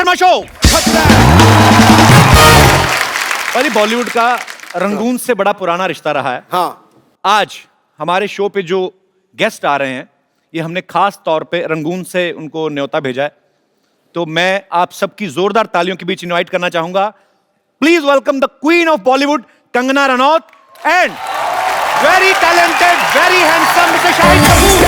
Sharma show. भाई बॉलीवुड का Rangoon से बड़ा पुराना रिश्ता रहा है। हाँ, आज हमारे शो पे जो गेस्ट आ रहे हैं, ये हमने खास तौर पे रंगून से उनको न्योता भेजा है। तो मैं आप सबकी जोरदार तालियों के बीच इनवाइट करना चाहूंगा। Please welcome the queen of Bollywood Kangana Ranaut and very talented, very handsome mister Shahid Kapoor.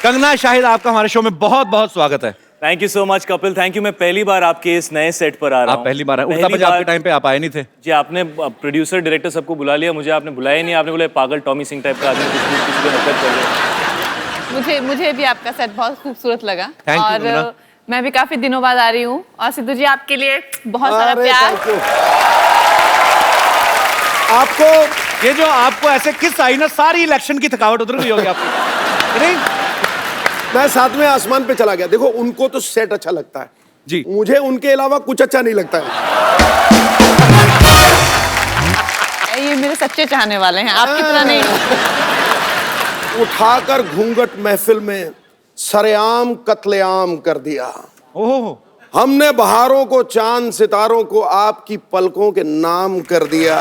Kangana, Shahid, आपका हमारे शो में बहुत बहुत स्वागत है। Thank you so much Kapil, thank you. मैं पहली बार आपके इस नए सेट पर आ रहा हूँ। आप पहली बार आए? उड़ता बजा आपके टाइम पे आप आए नहीं थे जी। आपने प्रोड्यूसर डायरेक्टर सबको बुला लिया, मुझे आपने बुलाया ही नहीं। आपने बोला पागल टॉमी सिंह टाइप का आदमी किसी को नफरत कर रहे। मुझे भी आपका सेट बहुत खूबसूरत लगा। Thank you, और कंगना। मैं भी काफी दिनों बाद आ रही हूँ और सिद्धू जी आपके लिए बहुत सारा प्यार। आपको ये जो आपको ऐसे किस आई ना, सारी इलेक्शन की थकावट उतर गई होगी आपकी। नहीं, मैं साथ में आसमान पे चला गया। देखो, उनको तो सेट अच्छा लगता है जी, मुझे उनके अलावा कुछ अच्छा नहीं लगता है। ये मेरे सच्चे चाहने वाले हैं, आपकी तरह नहीं। उठाकर घूंघट महफिल में सरेआम कत्लेआम कर दिया। ओहो, हमने बहारों को, चांद सितारों को आपकी पलकों के नाम कर दिया।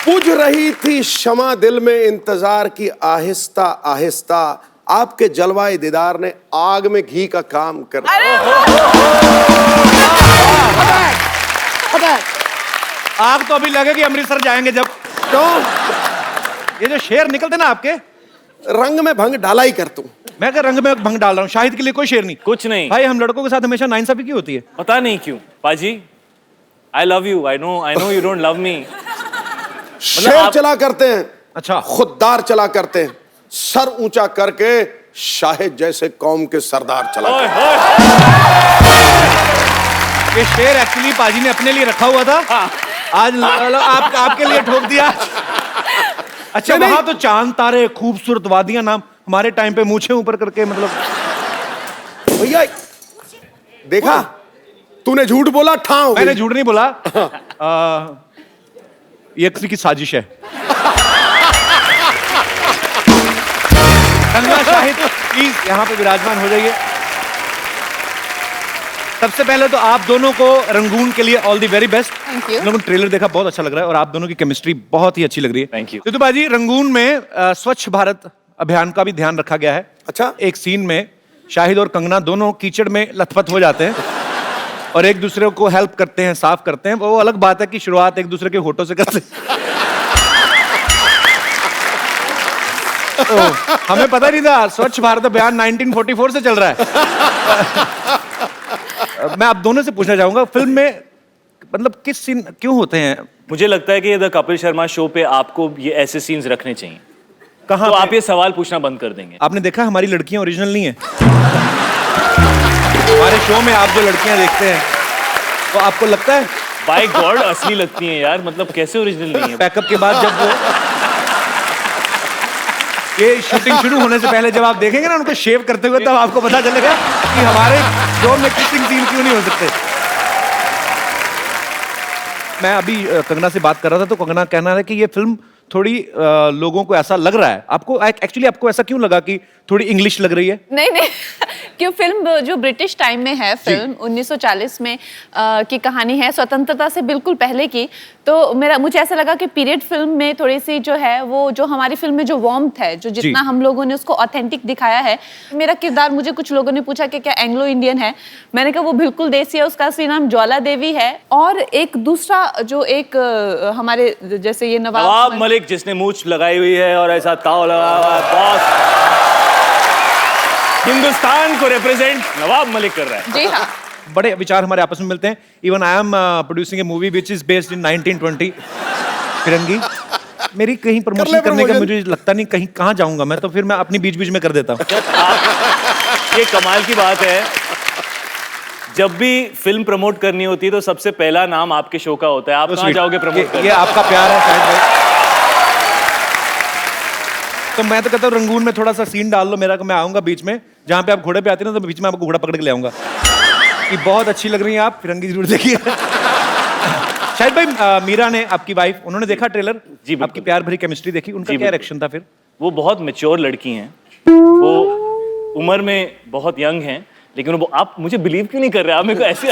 बुझ रही थी शमा दिल में इंतजार की आहिस्ता आहिस्ता, आपके जलवाए दीदार ने आग में घी का काम कर दिया। आग तो अभी लगेगी अमृतसर जाएंगे जब। तो ये जो शेर निकलते ना आपके, रंग में भंग डाला ही कर तू। मैं क्या रंग में भंग डाल रहा हूँ? शाहिद के लिए कोई शेर नहीं। कुछ नहीं भाई, हम लड़कों के साथ हमेशा नाइंसाफी क्यों होती है? पता नहीं क्यों पाजी। आई love you, I know you don't love me. शेर चला करते हैं, अच्छा, खुददार चला करते हैं, सर ऊंचा करके शाहिद जैसे कौम के सरदार चला करते ये शेर एक्चुअली पाजी ने अपने लिए रखा हुआ था। आज आपके लिए ठोक दिया। अच्छा, वहां तो चांद तारे, खूबसूरत वादियां, नाम हमारे टाइम पे मूछे ऊपर करके, मतलब हैं। भैया देखा, तूने झूठ बोला, ठाव हो मैंने गई। झूठ नहीं बोला। ये किसी की साजिश है। कंगना, शाहिद, प्लीज यहाँ पे विराजमान हो जाइए। सबसे पहले तो आप दोनों को रंगून के लिए all the very best. Thank you. लोगों ने ट्रेलर देखा, बहुत अच्छा लग रहा है और आप दोनों की केमिस्ट्री बहुत ही अच्छी लग रही है। Thank you. सिद्धू बाजी, रंगून में स्वच्छ भारत अभियान का भी ध्यान रखा गया है। अच्छा, एक सीन में शाहिद और कंगना दोनों कीचड़ में लथपथ हो जाते हैं और एक दूसरे को हेल्प करते हैं, साफ करते हैं। वो अलग बात है कि शुरुआत एक दूसरे के होठों से करते हैं। हमें पता नहीं था स्वच्छ भारत अभियान 1944 से चल रहा है। मैं आप दोनों से पूछना चाहूंगा, फिल्म में मतलब किस सीन क्यों होते हैं? मुझे लगता है कि द कपिल शर्मा शो पे आपको ये ऐसे सीन्स रखने चाहिए। कहाँ तो पे? आप ये सवाल पूछना बंद कर देंगे। आपने देखा हमारी लड़कियां ओरिजिनल नहीं है। हमारे शो में आप जो लड़कियां देखते हैं तो आपको लगता है बाय गॉड असली लगती हैं यार, मतलब कैसे ओरिजिनल नहीं है? पैकअप के बाद जब वो ये शूटिंग शुरू होने से पहले जब आप देखेंगे ना उनको शेव करते हुए, तब आपको पता चलेगा कि हमारे शो में किसिंग सीन क्यों नहीं हो सकते। मैं अभी कंगना से बात कर रहा था तो कंगना कहना है कि ये फिल्म थोड़ी लोगों को ऐसा लग रहा है, आपको एक्चुअली आपको ऐसा क्यों लगा कि थोड़ी इंग्लिश लग रही है? नहीं क्यों, फिल्म जो ब्रिटिश टाइम में है, फिल्म 1940 में की कहानी है, स्वतंत्रता से बिल्कुल पहले की। तो मुझे ऐसा लगा कि पीरियड फिल्म में थोड़ी सी जो है वो जो हमारी फिल्म में जो वार्मथ है, जो जितना हम लोगों ने उसको ऑथेंटिक दिखाया है। मेरा किरदार, मुझे कुछ लोगों ने पूछा कि क्या एंग्लो इंडियन है, मैंने कहा वो बिल्कुल देसी है। उसका असली नाम ज्वाला देवी है। और एक दूसरा जो एक हमारे जैसे ये नवाब मलिक, जिसने मूछ लगाई हुई है और ऐसा ताव लगा हुआ है, बॉस हिंदुस्तान को रिप्रेजेंट नवाब मलिक कर रहा है। जी हाँ, बड़े विचार हमारे आपस में मिलते हैं। Even I am producing A movie which is based in 1920 फिरंगी। मेरी कहीं प्रमोशन करने का मुझे लगता नहीं, कहीं कहाँ जाऊंगा मैं, तो फिर मैं अपनी बीच बीच में कर देता हूँ। ये कमाल की बात है, जब भी फिल्म प्रमोट करनी होती है तो सबसे पहला नाम आपके शो का होता है। आप कहाँ जाओगे प्रमोट करने? ये आपका प्यार है शाहिद भाई। तो मैं तो कहता हूँ रंगून में थोड़ा सा सीन डाल लो मेरा, मैं आऊंगा बीच में, जहाँ पे आप घोड़े पे आते हैं ना, तो बीच में आपको घोड़ा पकड़ के ले आऊंगा। कि बहुत अच्छी लग रही है आप, फिरंगी जरूर देखिए। शाहिद भाई, मीरा ने, आपकी वाइफ, उन्होंने देखा ट्रेलर? जी, आपकी प्यार भरी केमिस्ट्री देखी, उनका क्या रिएक्शन था फिर? वो बहुत मैच्योर लड़की हैं, वो उम्र में बहुत यंग हैं, लेकिन वो, आप मुझे बिलीव क्यों नहीं कर रहे? आप मेरे को ऐसे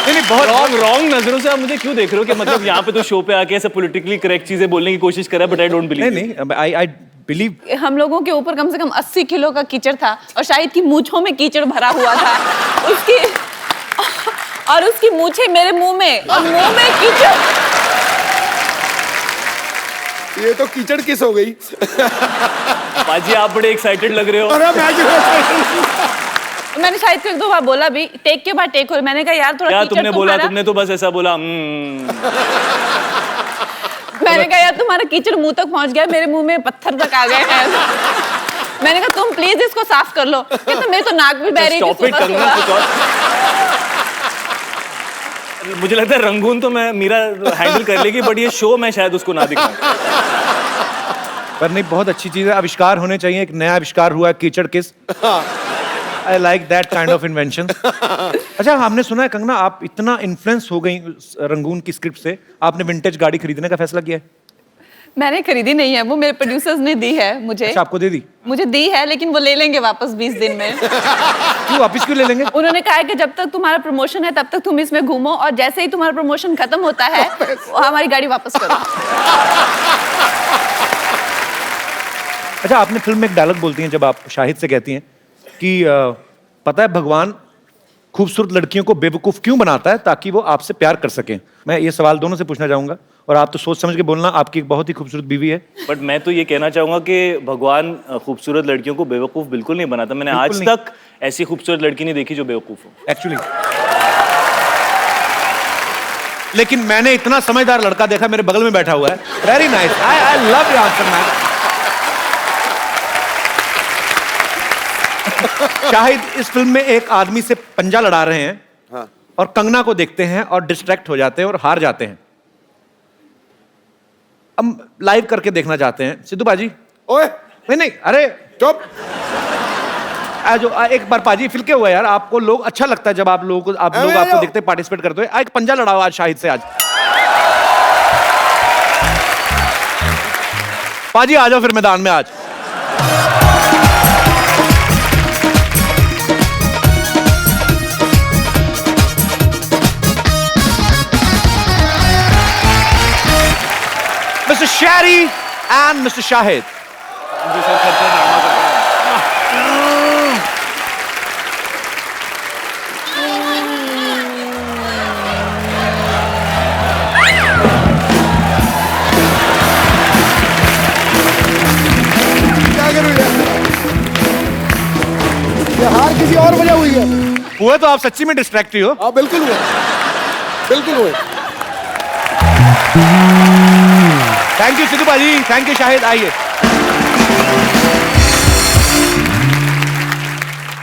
नहीं बहुत रॉन्ग नजरों से आप मुझे क्यों देख रहे हो कि मतलब यहाँ पे तो शो पे आके ऐसे पॉलिटिकली करेक्ट चीजें बोलने की कोशिश कर रहा है, बट आई डोंट बिलीव। नहीं, आई बिलीव। हम लोगों के ऊपर कम से कम 80 किलो का कीचड़ था और शाहिद की मूंछों में कीचड़ भरा हुआ था। उसकी मूंछें मेरे मुंह में और मुंह में कीचड़। ये तो कीचड़ किस हो गई। बाजी आप बड़े एक्साइटेड लग रहे हो। मैंने शाहिद को 1-2 बार बोला भी, टेक के बाद टेक हो, मैंने कहा यार थोड़ा क्या कीचड़ तुमने बोला? तुम्हारा, तुमने तो बस ऐसा बोला मैंने कहा यार तुम्हारा कीचड़ मुंह तक पहुंच गया, मेरे मुंह में पत्थर तक आ गए हैं। मैंने कहा तुम प्लीज इसको साफ कर लो। कहते मेरे तो नाक भी बह रही थी स्टॉप इट, सुबह करना कुछ सुबह। और। मुझे लगता है रंगून तो मैं मीरा हैंडल कर लेगी, बट ये शो मैं शायद उसको ना दिखाऊं। पर नहीं, बहुत अच्छी चीज है, आविष्कार होने चाहिए। एक नया आविष्कार हुआ है, कीचड़ किस। I like that kind of invention. अच्छा, हमने सुना है कंगना, आप इतना इन्फ्लुएंस हो गई रंगून की स्क्रिप्ट से, आपने विंटेज गाड़ी खरीदने का फैसला किया है? मैंने खरीदी नहीं है, वो मेरे प्रोड्यूसर्स ने दी है मुझे। अच्छा, आपको दे दी? मुझे दी है, लेकिन वो ले लेंगे वापस 20 दिन में। क्यों वापस क्यों ले लेंगे? उन्होंने कहा है कि जब तक तुम्हारा प्रमोशन है तब तक तुम इसमें घूमो, और जैसे ही तुम्हारा प्रमोशन खत्म होता है हमारी गाड़ी वापस करो। अच्छा, आपने फिल्म में एक डायलॉग बोलती हैं जब आप शाहिद से कहती हैं कि पता है भगवान खूबसूरत लड़कियों को बेवकूफ क्यों बनाता है? ताकि वो आपसे प्यार कर सकें। मैं ये सवाल दोनों से पूछना चाहूंगा, और आप तो सोच समझ के बोलना, आपकी एक बहुत ही खूबसूरत बीवी है। बट मैं तो ये कहना चाहूंगा कि भगवान खूबसूरत लड़कियों को बेवकूफ बिल्कुल नहीं बनाता। मैंने आज तक ऐसी खूबसूरत लड़की नहीं देखी जो बेवकूफ हो एक्चुअली। लेकिन मैंने इतना समझदार लड़का देखा, मेरे बगल में बैठा हुआ है। Very nice, I love your answer man. Shahid इस फिल्म में एक आदमी से पंजा लड़ा रहे हैं, हाँ। और कंगना को देखते हैं और डिस्ट्रैक्ट हो जाते हैं और हार जाते हैं। हम लाइव करके देखना चाहते हैं। सिद्धू बाजी, ओए नहीं, अरे चुप। जो एक बार पाजी फिल के हुआ यार, आपको लोग अच्छा लगता है जब आप लोग आपको देखते पार्टिसिपेट करते हुए। एक पंजा लड़ाओ आज शाहिद से। आज पाजी आ जाओ फिर मैदान में आज। Mr. Shari and Mr. Shahid. क्या करूं यार? ये हार किसी और वजह हुई है। हुए तो आप सच्ची में डिस्ट्रैक्ट ही हो। हाँ बिल्कुल हुए, बिल्कुल हुए। थैंक यू सिद्धू भाजी, थैंक यू शाहिद। आइए।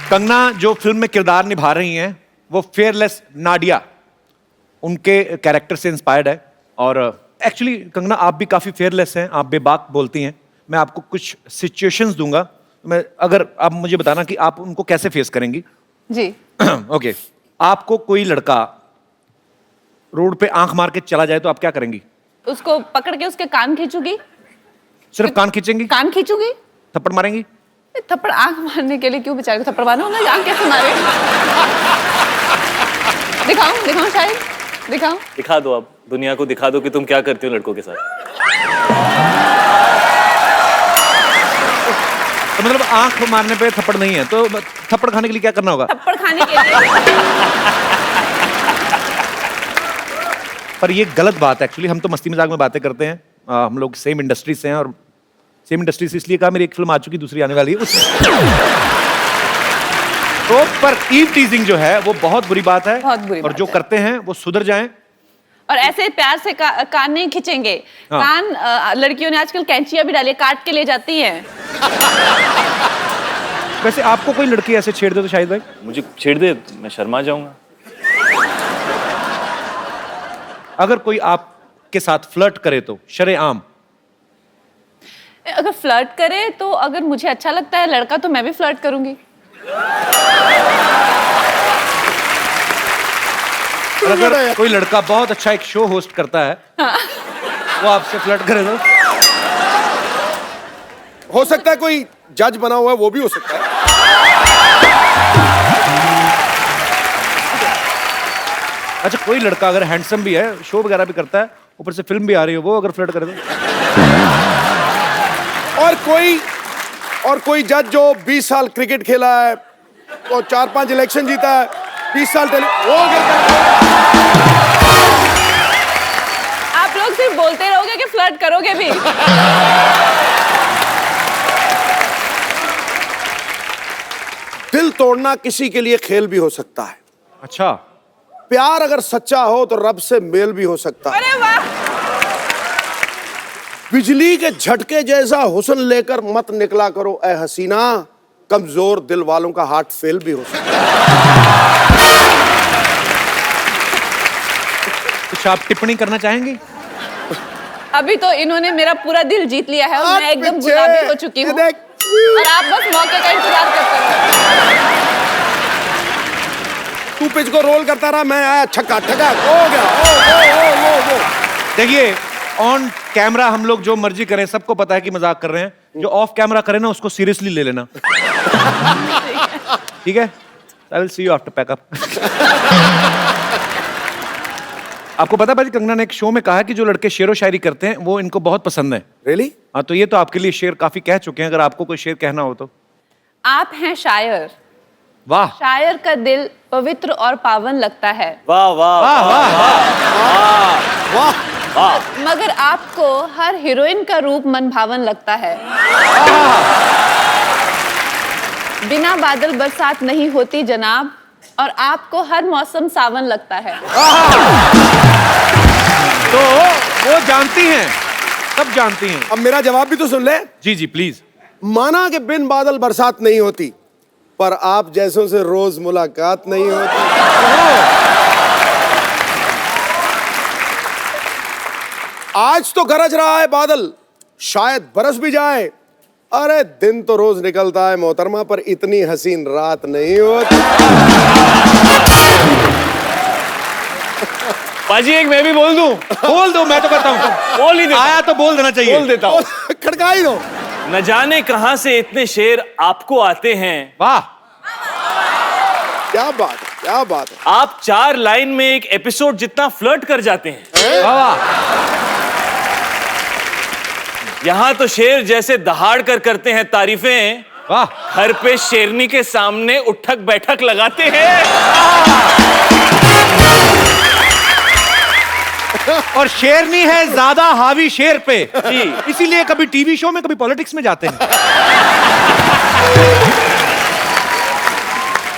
कंगना जो फिल्म में किरदार निभा रही हैं वो फेयरलेस नाडिया, उनके कैरेक्टर से इंस्पायर्ड है। और एक्चुअली कंगना आप भी काफी फेयरलेस हैं, आप बेबाक बोलती हैं। मैं आपको कुछ सिचुएशंस दूंगा, मैं अगर आप मुझे बताना कि आप उनको कैसे फेस करेंगी। जी। ओके, आपको कोई लड़का रोड पे आंख मार के चला जाए तो आप क्या करेंगी? उसको पकड़ के उसके कान खींचूंगी। सिर्फ कान खींचेंगी? कान खींचूंगी। थप्पड़ मारेंगी? थप्पड़ आंख मारने के लिए क्यों बेचारे को थप्पड़ मारो ना, आंख कैसे मारे? दिखाऊं शायद, दिखाऊं। दिखा दो, आप दुनिया को दिखा दो कि तुम क्या करते हो लड़कों के साथ। तो मतलब आंख मारने पे थप्पड़ नहीं है, तो थप्पड़ खाने के लिए क्या करना होगा? थप्पड़ खाने के लिए। पर ये गलत बात है एक्चुअली। हम तो मस्ती मजाक में बातें करते हैं, हम लोग सेम इंडस्ट्री से हैं, और सेम इंडस्ट्री से इसलिए कहा, मेरी एक फिल्म आ चुकी, दूसरी आने वाली है तो पर ईव टीजिंग जो है वो बहुत बुरी बात है, बहुत बुरी और बात जो है। करते हैं वो सुधर जाएं। और ऐसे प्यार से कान नहीं खींचेंगे। हाँ। कान लड़कियों ने आजकल कैंचियां भी डाली, काट के ले जाती हैं। वैसे आपको कोई लड़की ऐसे छेड़ दे तो शाहिद भाई? मुझे छेड़ दे मैं शर्मा जाऊंगा। अगर कोई आपके साथ फ्लर्ट करे तो शरेआम? अगर फ्लर्ट करे तो अगर मुझे अच्छा लगता है लड़का तो मैं भी फ्लर्ट करूंगी। और अगर कोई लड़का बहुत अच्छा एक शो होस्ट करता है, वो आपसे फ्लर्ट करे तो? हो सकता है कोई जज बना हुआ है, वो भी हो सकता है। अच्छा, कोई लड़का अगर हैंडसम भी है, शो वगैरह भी करता है, ऊपर से फिल्म भी आ रही है, वो अगर फ्लर्ट करे तो? और कोई जज जो 20 साल क्रिकेट खेला है और 4-5 इलेक्शन जीता है, 20 साल वो आप लोग सिर्फ बोलते रहोगे कि फ्लर्ट करोगे भी? दिल तोड़ना किसी के लिए खेल भी हो सकता है। अच्छा, प्यार अगर सच्चा हो तो रब से मेल भी हो सकता है। अरे वाह! बिजली के झटके जैसा हुस्न लेकर मत निकला करो ए हसीना, कमजोर दिल वालों का हार्ट फेल भी हो सकता है। कुछ आप टिप्पणी करना चाहेंगे? अभी तो इन्होंने मेरा पूरा दिल जीत लिया है और मैं एकदम गुलाबी हो चुकी हूँ और आप बस मौके का इंतजार करते रहो। तू पिच को रोल करता रहा, मैं आया छक्का ठगा हो गया। देखिए, ऑन कैमरा हम लोग जो मर्जी करें, सबको पता है कि मजाक कर रहे हैं। जो ऑफ कैमरा करे ना, उसको सीरियसली ले लेना। ठीक है? I will see you after pack up. आपको पता है भाई, कंगना ने एक शो में कहा कि जो लड़के शेरो शायरी करते हैं वो इनको बहुत पसंद है। रियली? हाँ, तो ये तो आपके लिए शेर काफी कह चुके हैं, अगर आपको कोई शेर कहना हो तो। आप हैं शायर, वाह शायर का दिल पवित्र और पावन लगता है। वाह वाह वाह वाह वाह वाह। मगर आपको हर हीरोइन का रूप मन भावन लगता है। बिना बादल बरसात नहीं होती जनाब, और आपको हर मौसम सावन लगता है। तो वो जानती हैं, सब जानती हैं। अब मेरा जवाब भी तो सुन ले। जी जी प्लीज। माना कि बिन बादल बरसात नहीं होती, पर आप जैसों से रोज मुलाकात नहीं होती। आज तो गरज रहा है बादल, शायद बरस भी जाए। अरे दिन तो रोज निकलता है मोहतरमा, पर इतनी हसीन रात नहीं होती। पाजी एक मैं भी बोल दूं? बोल दो, मैं तो कहता हूँ बोल ही देता हूं। आया तो बोल देना चाहिए। बोल देता हूँ। खड़का ही दो। न जाने कहां से इतने शेर आपको आते हैं। वाह, क्या बात है, क्या बात है। आप 4 लाइन में एक एपिसोड जितना फ्लर्ट कर जाते हैं। वाह वाह। यहाँ तो शेर जैसे दहाड़ कर करते हैं तारीफें, वाह। घर पे शेरनी के सामने उठक बैठक लगाते हैं। और शेरनी है ज्यादा हावी शेर पे, जी। इसीलिए कभी टीवी शो में, कभी पॉलिटिक्स में जाते हैं।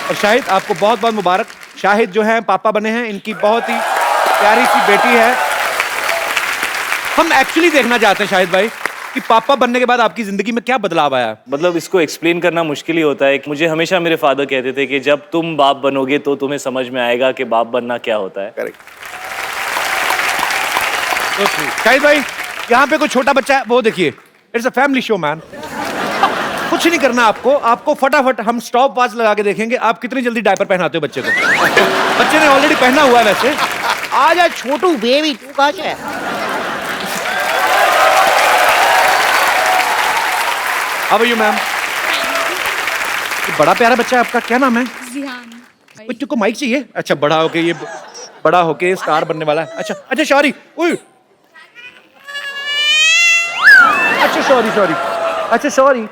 और शाहिद, आपको बहुत बहुत मुबारक। शाहिद जो है पापा बने हैं, इनकी बहुत ही प्यारी सी बेटी है। हम एक्चुअली देखना चाहते हैं शाहिद भाई कि पापा बनने के बाद आपकी जिंदगी में क्या बदलाव आया। मतलब इसको एक्सप्लेन करना मुश्किल ही होता है। मुझे हमेशा मेरे फादर कहते थे कि जब तुम बाप बनोगे तो तुम्हें समझ में आएगा कि बाप बनना क्या होता है। करेक्ट। शाहिद भाई, यहाँ पे कोई छोटा बच्चा है, वो देखिए, it's a family show man. कुछ नहीं करना आपको, आपको फटाफट हम स्टॉप वॉच लगा के देखेंगे आप कितनी जल्दी डायपर पहनाते हो बच्चे को। बच्चे ने ऑलरेडी पहना हुआ है वैसे। आ जा छोटू बेबी, तू कहाँ है? How are you ma'am? बड़ा प्यारा बच्चा है आपका, क्या नाम है? जियान। बच्चों को माइक चाहिए? अच्छा, बड़ा होके ये बड़ा होके स्टार बनने वाला है। अच्छा अच्छा, सॉरी। अच्छा सॉरी। अच्छा sorry,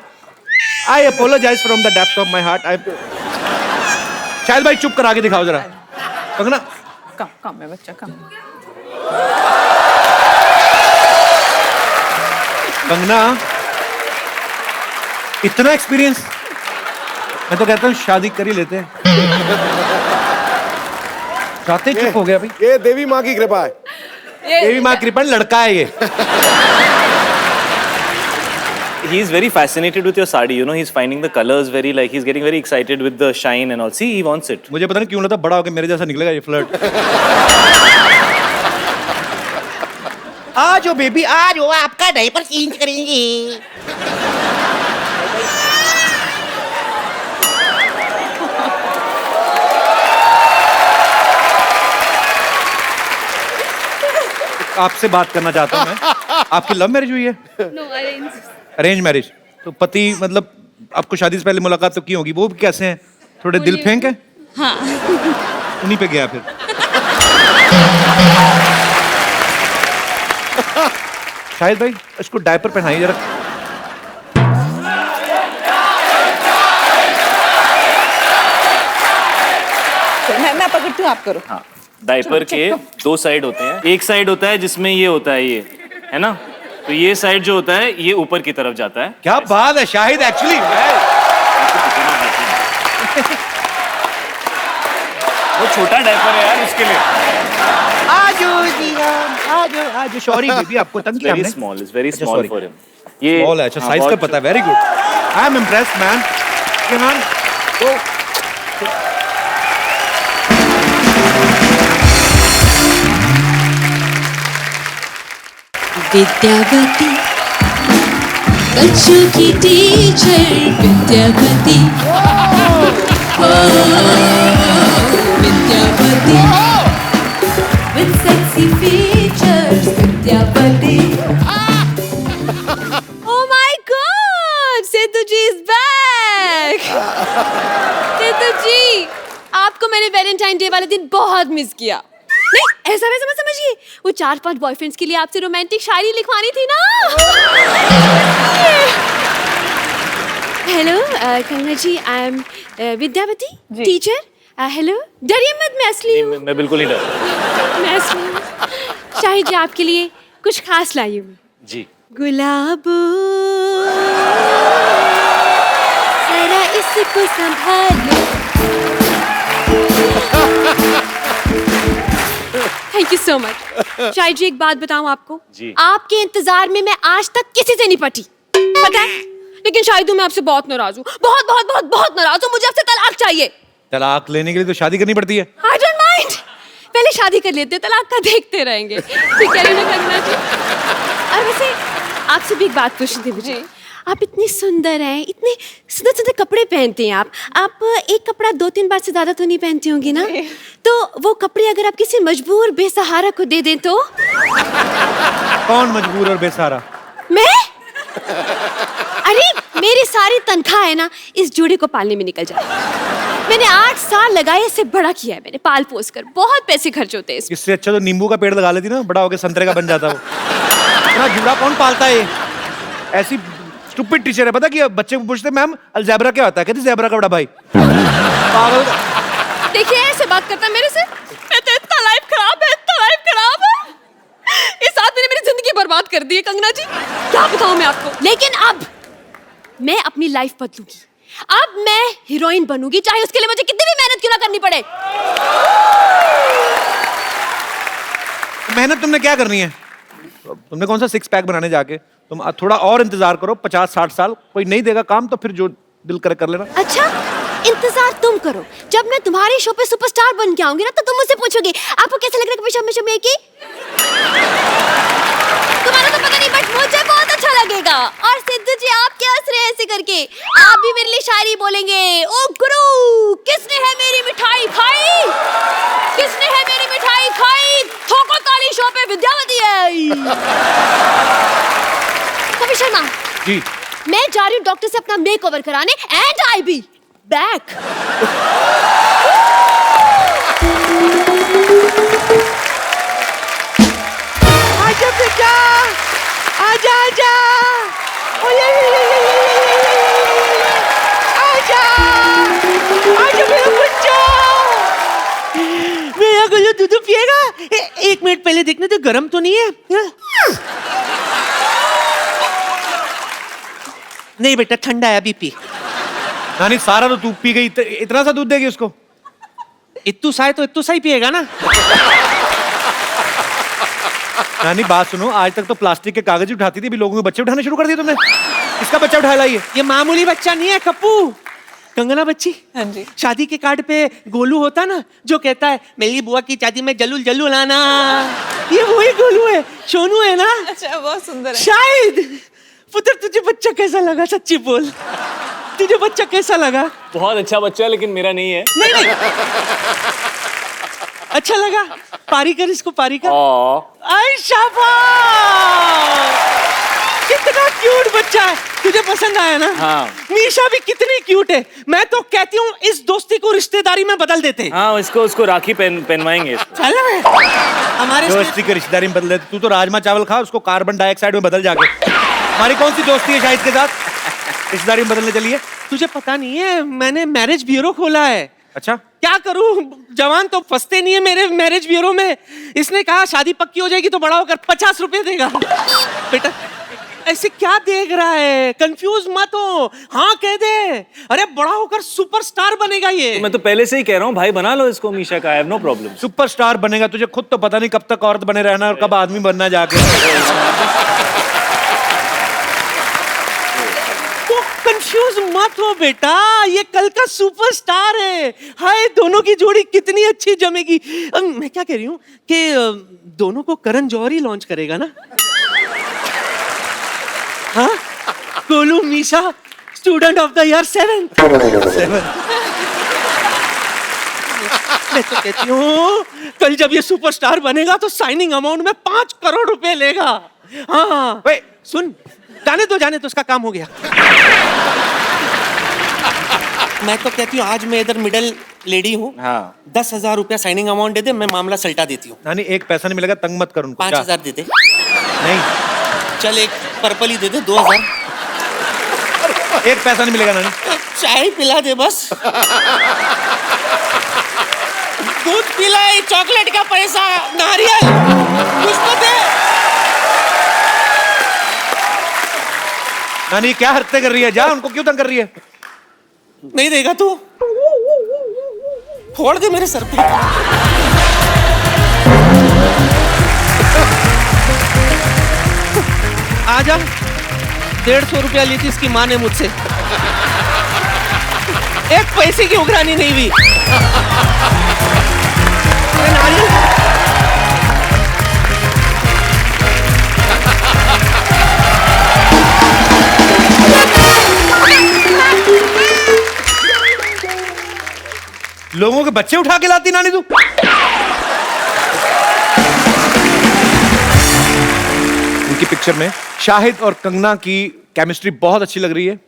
I apologise from the depth of my heart. I Shahid भाई चुप कर आगे दिखाओ जरा। कंगना, कम है बच्चा, कम। कंगना, इतना एक्सपीरियंस, मैं तो कहता हूँ शादी कर ही लेते हैं। चाहते चुप हो गया भाई। ये देवी माँ की कृपा है। देवी माँ कृपा, लड़का है ये। he is very fascinated with your sari. You know, he's finding the colors very like he's getting very excited with the shine and all. See, he wants it. मुझे पता नहीं क्यों लगता बड़ा होकर मेरे जैसा निकलेगा ये फ्लर्ट। आ जाओ बेबी आ जाओ, आपका डायपर चेंज करेंगे। आपसे बात करना चाहता हूँ मैं। आपकी लव मैरिज हुई है? Know arrange. Arrange marriage. तो पति मतलब आपको शादी से पहले मुलाकात तो की होगी, वो कैसे हैं? थोड़े दिल फेंक है? हाँ। उन्हीं पे गया फिर। शाहिद भाई इसको डायपर पहनाइए जरा। मैं पकड़ती हूँ, आप करो। हाँ, डायपर के दो साइड होते हैं। एक साइड होता है जिसमें ये होता है, ये है ना, तो ये साइड जो होता है ये ऊपर की तरफ जाता है। क्या बात है शाहिद, एक्चुअली वो छोटा डायपर है यार, उसके लिए। आज सॉरी बेबी, आपको तंग किया वेरी हमने। स्मॉल, इज वेरी अच्छा, स्मॉल sorry. For him. ये स्मॉल है, अच्छा हाँ, साइज का बहुत पता है, very good. I am impressed man. ईमान तो विद्यावती बच्चों की teacher Vidyavati, oh Vidyavati with sexy features Vidyavati. Oh my God! Setu ji is back! Setu ji, आपको मैंने वैलेंटाइन डे वाले दिन बहुत मिस किया। नहीं, ऐसा वैसा मत समझिए। वो 4-5 बॉयफ्रेंड्स के लिए आपसे रोमांटिक शायरी लिखवानी थी ना। Hello Kangana ji, I am Vidyavati teacher. Hello, डरिए मत, मैं असली हूँ। मैं बिल्कुल नहीं डर। मैं असली हूँ। शाहिद जी आपके लिए कुछ खास लाई हूँ। जी। गुलाबो जरा इसको संभालो। Thank you so much. Shahid ji एक बात बताऊं आपको, जी। आपके इंतजार में मैं आज तक किसी से नहीं पटी, पता है? लेकिन शाहिद मैं आपसे बहुत नाराज हूँ, बहुत बहुत बहुत बहुत नाराज हूँ। मुझे आपसे तलाक चाहिए। तलाक लेने के लिए तो शादी करनी पड़ती है। आई डोंट माइंड, पहले शादी कर लेते, तलाक का देखते रहेंगे। ठीक है ना कंगना जी? और वैसे आपसे भी एक बात पूछनी थी मुझे। आप इतनी सुंदर हैं, इतने सुंदर सुंदर कपड़े पहनते हैं आप एक कपड़ा 2-3 बार से ज्यादा तो नहीं पहनती होंगी ना? तो वो कपड़े अगर आप किसी मजबूर बेसहारा को दे दें तो? कौन मजबूर और बेसहारा? मैं? अरे मेरी सारी तनख्वाह है ना इस जोड़े को पालने में निकल जाए। मैंने 8 साल लगाए, इसे बड़ा किया है मैंने, पाल पोस कर। बहुत पैसे खर्च होते हैं इसमें। इससे अच्छा तो नींबू का पेड़ लगा लेती ना, बड़ा होकर संतरे का बन जाता वो। इतना जुड़ा कौन पालता है? ऐसी स्टूपिड टीचर है, पता कि बच्चे को पूछते मैम अलजेब्रा क्या होता है, कहती ज़ेब्रा का बड़ा भाई। पागल। देखिए ऐसे बात करता है मेरे से। मैं तो इतना लाइफ खराब है, इतना लाइफ खराब है। इस आदमी ने मेरी जिंदगी बर्बाद कर दी है कंगना जी, क्या बताऊं मैं आपको। लेकिन अब मैं अपनी लाइफ बदलूंगी। अब मैं हीरोइन बनूंगी, चाहे उसके लिए मुझे कितनी भी मेहनत क्यों ना करनी पड़े। मेहनत तुमने क्या करनी है? तुमने कौन सा 6 पैक बनाने जाके? तुम थोड़ा और इंतजार करो, 50-60 साल कोई नहीं देगा काम तो फिर जो दिल करे कर लेना। अच्छा, इंतजार तुम करो। जब मैं तुम्हारे शो पे सुपरस्टार बन के आऊंगी ना तो तुम मुझसे पूछोगे आपको कैसा लग रहा है हमेशा में की? तुम्हारा तो पता नहीं, बट मुझे बहुत अच्छा लगेगा। और सिद्धू जी आप क्या हंस रहे हैं ऐसे करके? आप भी मेरे लिए शायरी बोलेंगे। ओ गुरु, किसने है मेरी मिठाई खाई? किसने है मेरी मिठाई खाई? ठोको ताली, शो पे विद्यावती है। कवि शर्मा जी, मैं जा रही हूँ डॉक्टर से अपना मेकओवर कराने, एंड आई बी बैक। आजा बेटा, आजा आजा, आजा आजा मेरा बच्चा, मेरा गुल्लू दूध पिएगा? 1 मिनट पहले देखने तो गर्म तो नहीं है? नहीं बेटा ठंडा है, अभी पी। नानी सारा तो तू पी गई, इतना सा दूध देगी उसको? इत्तू सा है तो इत्तू सा ही पिएगा ना। नानी बात सुनो, आज तक तो प्लास्टिक के कागज ही उठाती थी, अभी लोगों के बच्चे उठाने शुरू कर दिए तुमने। किसका बच्चा उठा लाइए? ये मामूली बच्चा नहीं है कप्पू, कंगना बच्ची। हाँ जी। शादी के कार्ड पे गोलू होता ना, जो कहता है मेरी बुआ की शादी में जल्लू जल्लू लाना, ये वही गोलू है, सोनू है ना। अच्छा, बहुत सुंदर है। शायद पुत्र तुझे बच्चा कैसा लगा? सच्ची बोल, तुझे बच्चा कैसा लगा? बहुत अच्छा बच्चा है लेकिन मेरा नहीं है। नहीं नहीं, अच्छा लगा? पारी कर इसको, पारी कर। आई शाबाश, कितना क्यूट बच्चा है। तुझे पसंद आया ना? हाँ। मीशा भी कितनी क्यूट है। मैं तो कहती हूँ इस दोस्ती को रिश्तेदारी में बदल देते। हाँ, उसको राखी पहनवाएंगे। चल रहे हमारे दोस्ती की रिश्तेदारी में बदल देते। तू तो राजमा चावल खा, उसको कार्बन डाइऑक्साइड में बदल जाके। हमारी कौन सी दोस्ती है शाहिद के साथ रिश्तेदारी में बदलने चलिए? तुझे पता नहीं है, मैंने मैरिज ब्यूरो खोला है। अच्छा, क्या करूं, जवान तो फंसते नहीं है मेरे मैरिज ब्यूरो में। इसने कहा शादी पक्की हो जाएगी तो बड़ा होकर 50 रुपए देगा। बेटा ऐसे क्या देख रहा है, कंफ्यूज मत हो, हाँ कह दे। अरे बड़ा होकर सुपरस्टार बनेगा ये। मैं तो पहले से ही कह रहा हूँ भाई, बना लो इसको मीशा का, I have no problem. Superstar बनेगा? तुझे खुद तो पता नहीं कब तक औरत बने रहना और कब आदमी बनना जाके। कंफ्यूज मत हो बेटा, ये कल का सुपरस्टार है। हाय, दोनों की जोड़ी कितनी अच्छी जमेगी। मैं क्या कह रही हूँ कि दोनों को करण जौहर ही लॉन्च करेगा ना? हाँ, Golu Misha student of the year 7th। मैं तो कहती हूँ कल जब ये सुपरस्टार बनेगा तो साइनिंग अमाउंट में 5 करोड़ रुपए लेगा। हाँ सुन, जाने तो उसका काम हो गया। मैं तो कहती हूँ आज मैं इधर मिडिल लेडी हूँ। हाँ। 10,000 रुपया साइनिंग अमाउंट दे दे, मैं मामला सल्टा देती हूँ। नानी एक पैसा नहीं मिलेगा, तंग मत कर उनको। 5,000 दे दे। नहीं, चल एक पर्पल ही दे दे, 2,000। एक पैसा नहीं मिलेगा नानी। चाय पिला दे बस। दूध पिलाए, चॉकलेट का पैसा, नारियल कुछ तो दे। नानी क्या हरकतें कर रही है? जा, उनको क्यों तंग कर रही है? नहीं देगा तू? फोड़ दे मेरे सर पे। आजा, 150 रुपया ली थी इसकी माँ ने मुझसे, एक पैसे की उघरानी नहीं हुई। नारियल लोगों के बच्चे उठा के लाती नानी तू। उनकी पिक्चर में शाहिद और कंगना की केमिस्ट्री बहुत अच्छी लग रही है।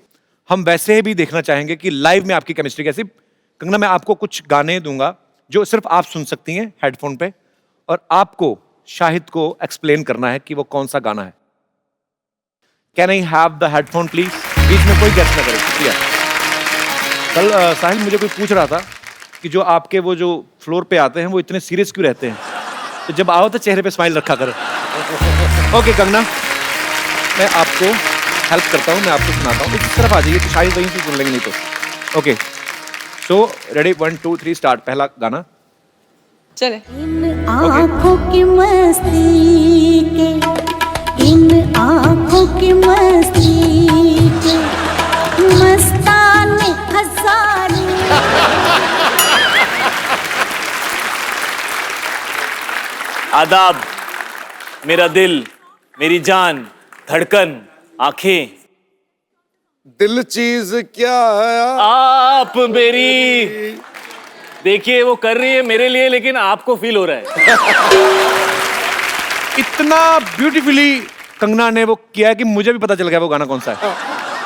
हम वैसे भी देखना चाहेंगे कि लाइव में आपकी केमिस्ट्री कैसी। कंगना, मैं आपको कुछ गाने दूंगा जो सिर्फ आप सुन सकती हैं हेडफोन पे, और आपको शाहिद को एक्सप्लेन करना है कि वो कौन सा गाना है। Can I have the headphone please? बीच में कोई गेस ना करे। शुक्रिया। कल साहिल मुझे कोई पूछ रहा था कि जो आपके वो जो फ्लोर पे आते हैं वो इतने सीरियस क्यों रहते हैं, तो जब आओ तो चेहरे पे स्माइल रखा करो। ओके कंगना, मैं आपको हेल्प करता हूँ, मैं आपको सुनाता हूँ। इस तरफ आ जाइए तो शायद वहीं से सुन लेंगे, नहीं तो। Okay so ready, 1 2 3 start. पहला गाना। चले। इन आँखों की मस्ती के, इन आँखों की मस्ती के मस्ताने हजारों। आदाब, मेरा दिल, मेरी जान, धड़कन, आंखें। दिल चीज क्या है? आप मेरी, देखिए वो कर रही है मेरे लिए, लेकिन आपको फील हो रहा है। इतना ब्यूटीफुली कंगना ने वो किया है कि मुझे भी पता चल गया वो गाना कौन सा है।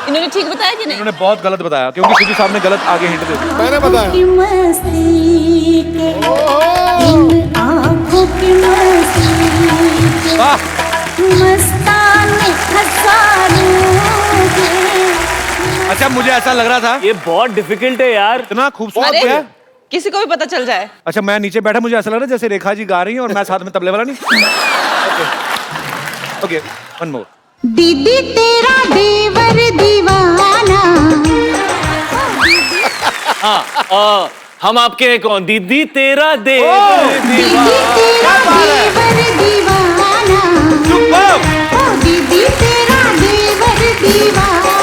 इन्होंने ठीक बताया कि नहीं? इन्होंने बहुत गलत बताया, क्योंकि सिद्धू साहब ने गलत आगे हिंट दे दी। मैंने बताया। की मस्ती के, इन आँखों की मस्ती के वाह, मस्ताने हजारों के। अच्छा मुझे ऐसा लग रहा था ये बहुत डिफिकल्ट है यार। इतना खूबसूरत अरे है। किसी को भी पता चल जाए। अच्छा मैं नीचे बैठा, मुझे ऐसा लग रहा है जैसे रेखा जी गा रही हैं और मैं साथ में तबले वाला नहीं। Okay one more. दीदी तेरा देवर दीवाना। हाँ, हम आपके हैं कौन? दीदी तेरा दीदी तेरा देवर दीवाना। सुपर्ब। ओ दीदी तेरा देवर दीवाना।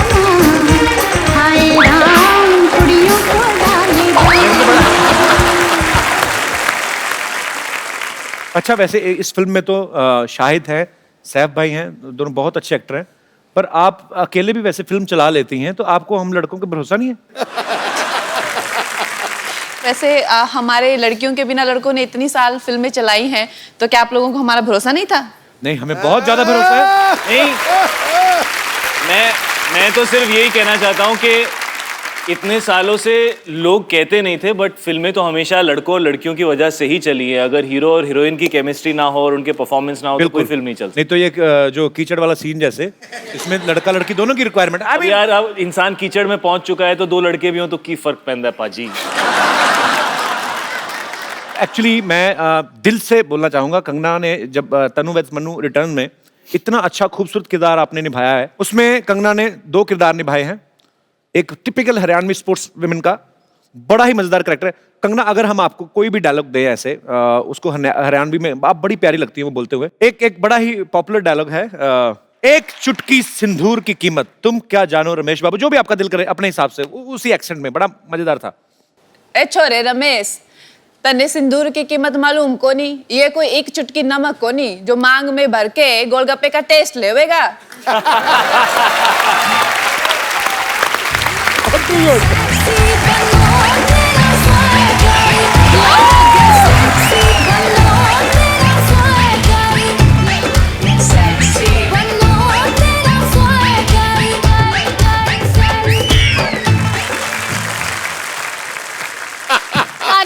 अच्छा, वैसे इस फिल्म में तो शाहिद हैं, सैफ भाई हैं, दोनों बहुत अच्छे एक्टर हैं, पर आप अकेले भी वैसे फिल्म चला लेती हैं, तो आपको हम लड़कों पे भरोसा नहीं है? वैसे हमारे लड़कियों के बिना लड़कों ने इतनी साल फिल्में चलाई हैं, तो क्या आप लोगों को हमारा भरोसा नहीं था? नहीं, हमें बहुत ज्यादा भरोसा है। नहीं, मैं तो सिर्फ यही कहना चाहता हूँ कि इतने सालों से लोग कहते नहीं थे, बट फिल्में तो हमेशा लड़कों और लड़कियों की वजह से ही चली है। अगर हीरो और हीरोइन की केमिस्ट्री ना हो और उनके परफॉर्मेंस ना हो तो कोई फिल्म नहीं चलती। नहीं तो ये जो कीचड़ वाला सीन जैसे, इसमें लड़का लड़की दोनों की रिक्वायरमेंट। अब यार, अब इंसान कीचड़ में पहुंच चुका है तो दो लड़के भी हों तो की फर्क पैंदा है पाजी। एक्चुअली मैं दिल से बोलना चाहूंगा, कंगना ने जब तनु वेड्स मन्नू रिटर्न में इतना अच्छा खूबसूरत किरदार आपने निभाया है, उसमें कंगना ने 2 किरदार निभाए हैं। एक टिपिकल हरियाणवी स्पोर्ट्स विमेन का बड़ा ही मजेदार कैरेक्टर है। कंगना, अगर हम आपको कोई भी डायलॉग दें ऐसे, उसको हरियाणवी में आप बड़ी प्यारी लगती है वो बोलते हुए। एक बड़ा ही पॉपुलर डायलॉग है, एक चुटकी सिंदूर की कीमत तुम क्या जानो रमेश बाबू, जो भी आपका दिल करे अपने हिसाब से, उसी एक्सेंट में, बड़ा मजेदार था। ए छोरे रमेश, तन्ने सिंदूर की कीमत मालूम कोनी? ये कोई एक चुटकी नमक कोनी जो मांग में भर के गोलगप्पे का टेस्ट लेवेगा।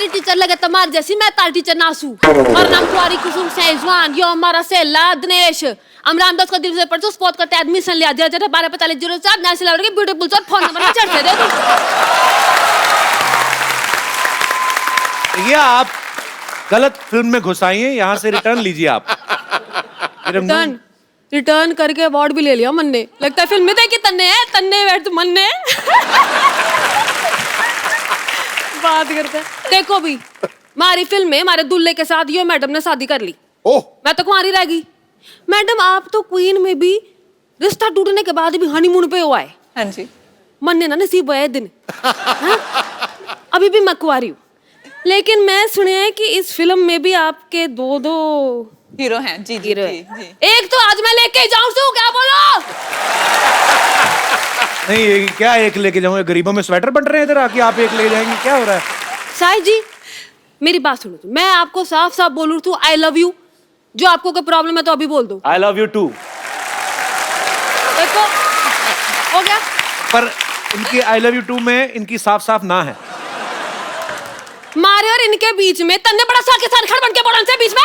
टीचर लगे तुम्हारे जैसी, मैं तार टीचर नासू। और नाम कुआरी कुसुम सेजवान, यो हमारा सेला दिनेश। हम रामदास को दिल से पढ़ो, स्पॉट करते एडमिशन लिया 124504 नेशनल लेवल के ब्यूटीफुल सर फोन नंबर में चढ़ते दे दो। ये आप गलत फिल्म में घुसाई हैं, यहाँ से रिटर्न लीजिए आप। रिटर्न करके अवार्ड भी ले लिया मन ने। लगता है फिल्म में देखी तन्ने बैठ मन ने। बात करते हैं। देखो भी, हमारी फिल्म में हमारे दुल्हे के साथ यो मैडम ने शादी कर ली। ओह, मैं तो कुंवारी रह गई। मैडम, आप तो क्वीन में भी रिश्ता टूटने के बाद भी हनीमून पे हुआ है। हाँ जी। मन ने ना नसीब है दिन। हाँ? अभी भी मैं कुंवारी हूँ, लेकिन मैं सुने हैं कि इस फिल्म में भी आपके 2 हीरो हैं। जी जी, हीरो जी, हैं। जी। एक तो आज मैं लेके जाऊँ सू, क्या बोलो? नहीं, ये क्या एक लेके जाऊंगा? गरीबों में स्वेटर बन रहे हैं इधर आके, आप एक ले जाएंगे? क्या हो रहा है? साई जी, मेरी बात सुनो। तो मैं आपको साफ साफ बोलूँ तो आई लव यू। जो आपको कोई प्रॉब्लम है तो अभी बोल दो। I love you too. देखो, हो गया। पर इनकी आई लव यू टू में इनकी साफ साफ ना है। मारे और इनके बीच में तन्ने बड़ा सा किसान खड़ बन के बोलन से बीच में।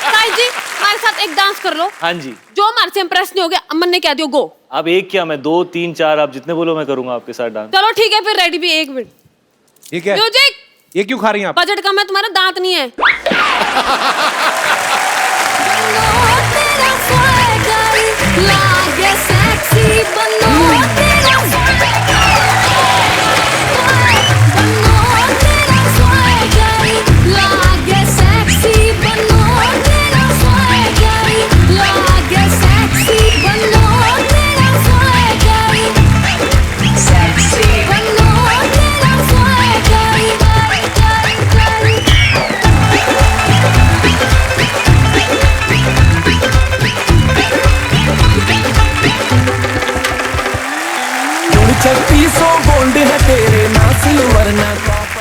साई जी, हमारे साथ एक डांस कर लो। हाँ जी। जो हमारे से इम्प्रेस नहीं हो गया, अमन ने कह दियो गो। अब एक क्या, मैं 2 3 4 आप जितने बोलो मैं करूंगा आपके साथ डांस। चलो ठीक है, फिर रेडी भी। 1 मिनट। ये क्या है? म्यूजिक। ये क्यों खा रही हैं आप? बजट कम है, तुम्हारा दांत नहीं है।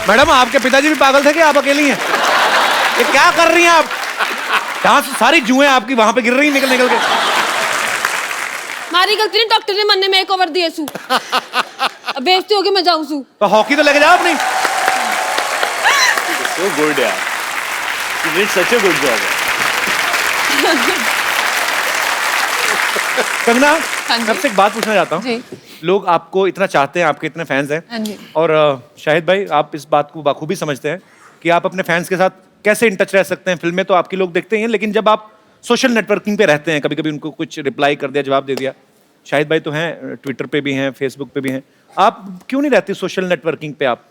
मैडम, आपके पिताजी भी पागल थे कि आप अकेली हैं? ये क्या कर रही हैं आप? यहाँ से सारी जुएं आपकी वहां पे गिर रही हैं निकल निकल के। मारी गलती नहीं, डॉक्टर ने मन ने मेक ओवर दिए सू। अब बेइज्जती होगी, मैं जाऊँ सू। तो हॉकी तो लेके जाओ अपनी। So good यार, you did such a good job। Kangana, हाँ जी। मैं आपसे एक बात पूछना चाहता हूँ। जी। लोग आपको इतना चाहते हैं, आपके इतने फैंस हैं। हाँ जी। और शाहिद भाई, आप इस बात को बाखूबी समझते हैं कि आप अपने फैंस के साथ कैसे इन टच रह सकते हैं। फिल्में तो आपकी लोग देखते हैं, लेकिन जब आप सोशल नेटवर्किंग पे रहते हैं, कभी कभी उनको कुछ रिप्लाई कर दिया, जवाब दे दिया। शाहिद भाई तो हैं, ट्विटर पे भी हैं, फेसबुक पे भी हैं, आप क्यों नहीं रहती सोशल नेटवर्किंग पे? आप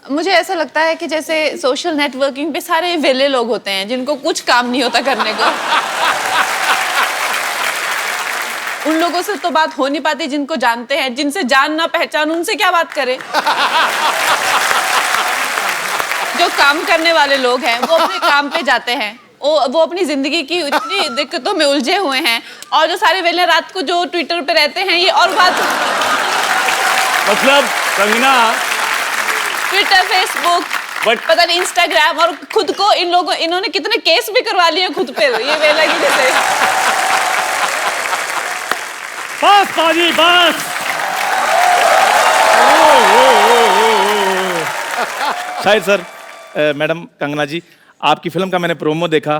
मुझे ऐसा लगता है कि जैसे सोशल नेटवर्किंग पे सारे वेले लोग होते हैं जिनको कुछ काम नहीं होता करने को। उन लोगों से तो बात हो नहीं पाती जिनको जानते हैं, जिनसे जान ना पहचान उनसे क्या बात करें। जो काम करने वाले लोग हैं वो अपने काम पे जाते हैं, वो अपनी जिंदगी की इतनी दिक्कतों में उलझे हुए हैं, और जो सारे वेले रात को जो ट्विटर पे रहते हैं, ये और बात। मतलब कंगना, ट्विटर, फेसबुक, पता नहीं इंस्टाग्राम, और खुद को इन्होंने कितने केस भी करवा लिए खुद पे ये वेला की जैसे। बस पाजी बस। शायद सर, मैडम कंगना जी, आपकी फिल्म का मैंने प्रोमो देखा,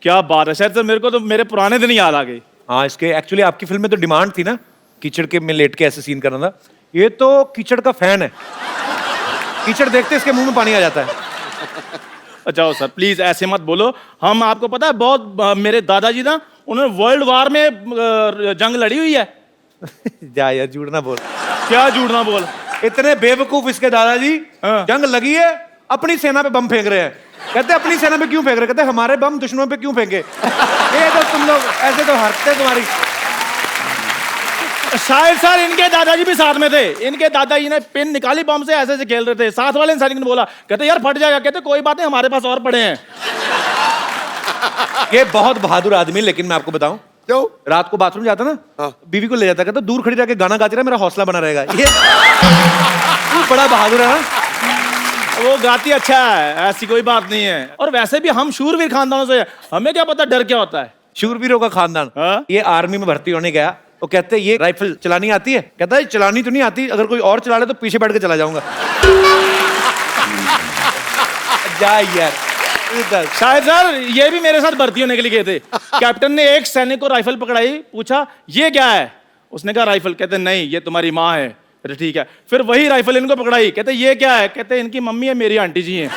क्या बात है। शायद सर मेरे को तो मेरे पुराने दिन याद आ गए। हाँ, इसके एक्चुअली आपकी फिल्म में तो डिमांड थी ना, कीचड़ के में लेट के ऐसे सीन करना था। ये तो कीचड़ का फैन है, कीचड़ देखते इसके मुंह में पानी आ जाता है। अच्छा सर प्लीज ऐसे मत बोलो। हम आपको पता है बहुत मेरे दादाजी ना, उन्होंने वर्ल्ड वार में जंग लड़ी हुई है। जा यार, झूठ ना बोल। क्या झूठ ना बोल। इतने बेवकूफ इसके दादाजी, हाँ। जंग लगी है, अपनी सेना पे बम फेंक रहे हैं। कहते अपनी सेना पे क्यों फेंक रहे, कहते हमारे बम दुश्मनों पे क्यों फेंके। ये तो तुम लोग ऐसे तो हरते तुम्हारी। शायद सर इनके दादाजी भी साथ में थे। इनके दादाजी ने पिन निकाली बम से, ऐसे ऐसे खेल रहे थे। साथ वाले इंसान ने बोला, कहते यार फट जाएगा। कहते कोई बात नहीं, हमारे पास और पड़े हैं। ये बहुत बहादुर आदमी, लेकिन मैं आपको बताऊं, क्यों? रात को बाथरूम जाता ना, हाँ। बीवी को ले जाता, कहता दूर खड़ी रह के गाना गाती रहा, मेरा हौसला बना रहेगा। ये बड़ा बहादुर है ना। वो गाती अच्छा है, ऐसी कोई बात नहीं है। और वैसे भी हम शूरवीर खानदानों से, हमें क्या पता डर क्या होता है। शूरवीरों का खानदान। हाँ? ये आर्मी में भर्ती होने गया, वो कहते ये राइफल चलानी आती है, कहता है चलानी तो नहीं आती, अगर कोई और चला ले तो पीछे बैठ के चला जाऊंगा। जा यार। शायद सर ये भी मेरे साथ भर्ती होने के लिए गए थे। कैप्टन ने एक सैनिक को राइफल पकड़ाई, पूछा ये क्या है, उसने कहा राइफल। कहते नहीं ये तुम्हारी माँ है। कहते ठीक है। फिर वही राइफल इनको पकड़ाई, कहते ये क्या है, कहते इनकी मम्मी है, मेरी आंटी जी हैं।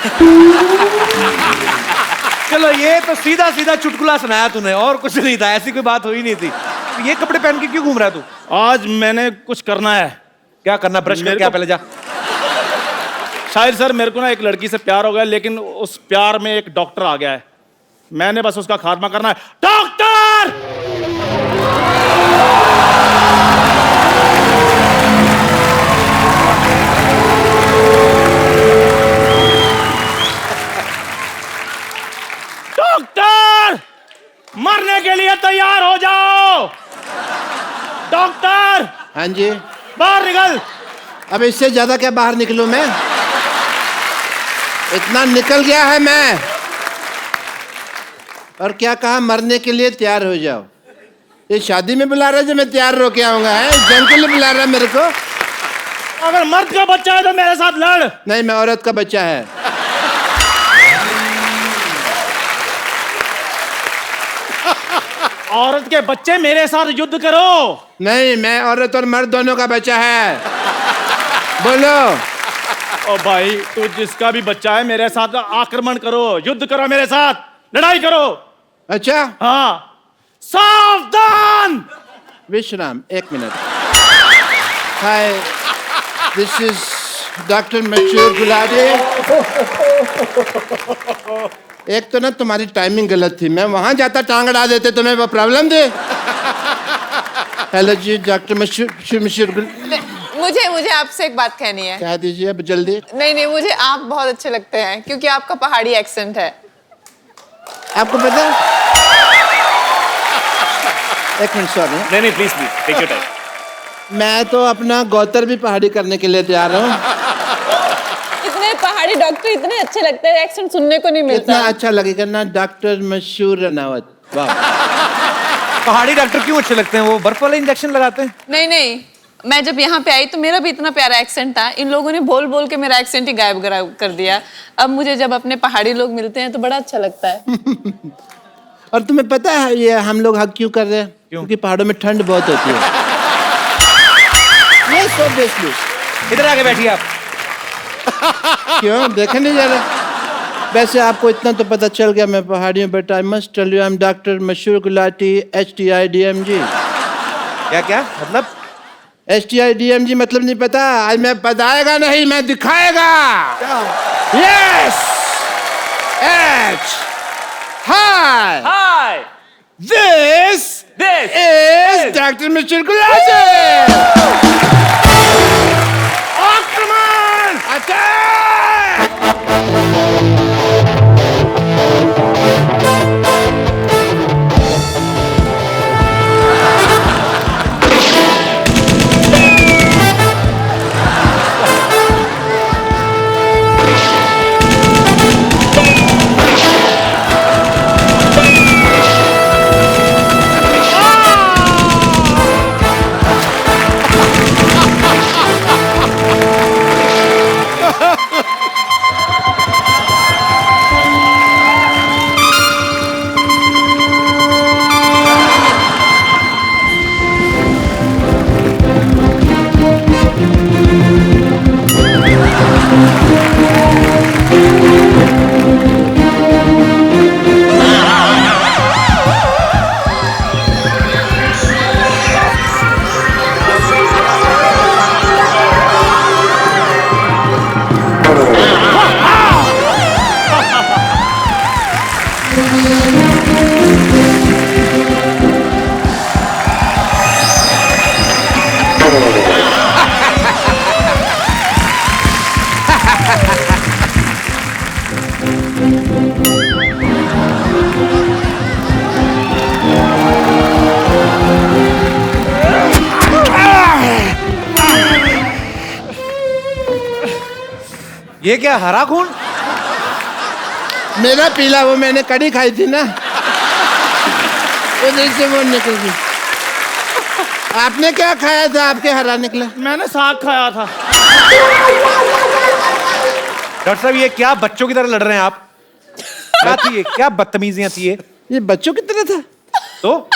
चलो ये तो सीधा सीधा चुटकुला सुनाया तूने, और कुछ नहीं था, ऐसी कोई बात हुई नहीं थी। ये कपड़े पहन के क्यों घूम रहा है तू? आज मैंने कुछ करना है। क्या करना, ब्रश मेरे करके आ को- पहले जा। शायद सर मेरे को ना एक लड़की से प्यार हो गया, लेकिन उस प्यार में एक डॉक्टर आ गया है। मैंने बस उसका खात्मा करना है। डॉक्टर! डॉक्टर! मरने के लिए तैयार हो जाओ। डॉक्टर! हाँ जी। बाहर निकल। अब इससे ज्यादा क्या बाहर निकलूं मैं? इतना निकल गया है मैं। और क्या कहा, मरने के लिए तैयार हो जाओ। ये शादी में बुला रहा है जो मैं तैयार होके आऊंगा, है जंग के लिए बुला रहा है मेरे को। अगर मर्द का बच्चा है तो मेरे साथ लड़। नहीं, मैं औरत का बच्चा है। औरत के बच्चे मेरे साथ युद्ध करो। नहीं, मैं औरत और मर्द दोनों का बच्चा है। बोलो। ओ भाई तू जिसका भी बच्चा है मेरे साथ आक्रमण करो, युद्ध करो, मेरे साथ लड़ाई करो। अच्छा, हाँ सावधान। विश्राम, एक minute. Hi, this is doctor मशहूर गुलाटी। एक तो ना तुम्हारी टाइमिंग गलत थी, मैं वहां जाता टांग अड़ा देते, तुम्हें वो प्रॉब्लम थी। हेलो जी, डॉक्टर मशहूर मुझे आपसे एक बात कहनी है। कह दीजिए अब जल्दी। नहीं, मुझे आप बहुत अच्छे लगते हैं क्योंकि आपका पहाड़ी एक्सेंट है। आपको पता है? एक मिनट, सॉरी। नहीं प्लीज टेक योर टाइम। मैं तो अपना गौतर भी पहाड़ी करने के लिए तैयार हूँ। इतने पहाड़ी डॉक्टर इतने अच्छे लगते हैं, एक्सेंट सुनने को नहीं मिलता। इतना अच्छा लगेगा ना, डॉक्टर मशहूर रनावत। वाह। पहाड़ी डॉक्टर क्यों अच्छे लगते हैं? वो बर्फ वाले इंजेक्शन लगाते हैं। नहीं, मैं जब यहाँ पे आई तो मेरा भी इतना प्यारा एक्सेंट था, इन लोगों ने बोल बोल के मेरा एक्सेंट ही गायब कर दिया। अब मुझे जब अपने पहाड़ी लोग मिलते हैं तो बड़ा अच्छा लगता है। और तुम्हें पता है ये हम लोग हक क्यों कर रहे हैं? क्योंकि पहाड़ों में ठंड बहुत होती है। Yes, obviously. इधर आके बैठिए आप। क्यों देखे नहीं जा रहा? वैसे आपको इतना तो पता चल गया मैं पहाड़ियों, but I must tell you I am doctor मशहूर गुलाटी HTIDMG। क्या मतलब? HTIDMG मतलब नहीं पता? आज मैं बताएगा नहीं, मैं दिखाएगा। Yes, H, hi, hi this is doctor मशहूर गुलाटी। आक्रमण! अटैक! ये क्या हरा खून? मेरा पीला, वो मैंने कड़ी खाई थी ना, उधर से वो निकल गई। आपने क्या खाया था, आपके हरा निकला? मैंने साग खाया था। डॉक्टर साहब ये क्या बच्चों की तरह लड़ रहे हैं आप? क्या थी ये? क्या बदतमीजियां थी ये बच्चों की तरह था। तो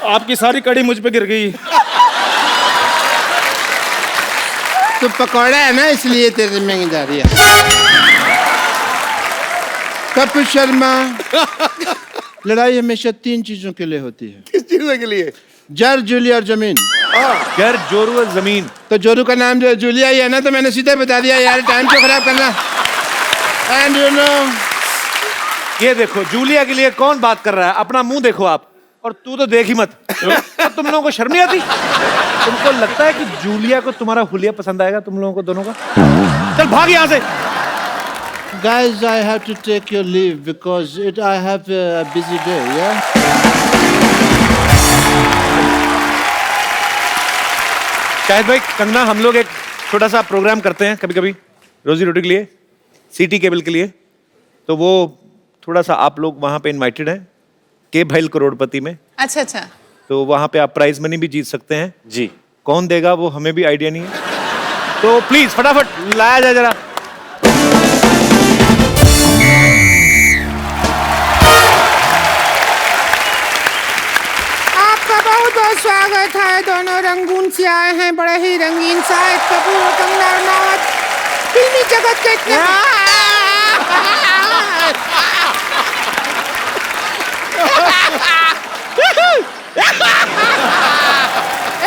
आपकी सारी कड़ी मुझ पे गिर गई। तो पकौड़ा है ना, इसलिए तेरे में जा रही है। कपिल शर्मा, लड़ाई हमेशा 3 चीजों के लिए होती है। किस चीज के लिए? जर, जूली और जमीन। जर, जोरू और जमीन। तो जोरू का नाम जो जूलिया ही है ना, तो मैंने सीधे बता दिया यार, टाइम क्यों खराब करना। एंड यू नो, ये देखो जूलिया के लिए कौन बात कर रहा है? अपना मुंह देखो आप, और तू तो देख ही मत। अब तुम लोगों को शर्म नहीं आती? तुमको लगता है कि जूलिया को तुम्हारा हुलिया पसंद आएगा? तुम लोगों को दोनों का? चल भाग यहाँ से। guys, I have to take your leave because I have a busy day, yeah? Shahid भाई, कंगना, हम लोग एक छोटा सा प्रोग्राम करते हैं कभी कभी रोजी रोटी के लिए, सिटी केबल के लिए। तो वो थोड़ा सा आप लोग वहाँ पे इनवाइटेड हैं, के भाईल करोड़पति में। अच्छा अच्छा। तो वहाँ पे आप प्राइज मनी भी जीत सकते हैं। जी। कौन देगा वो हमें भी आइडिया नहीं है। तो प्लीज फटाफट लाया जाए जरा। आपका बहुत बहुत स्वागत है। दोनों रंगून से आए हैं, बड़े ही रंगीन। शाहिद कपूर और कंगना रनावत फिल्मी जगत के इतने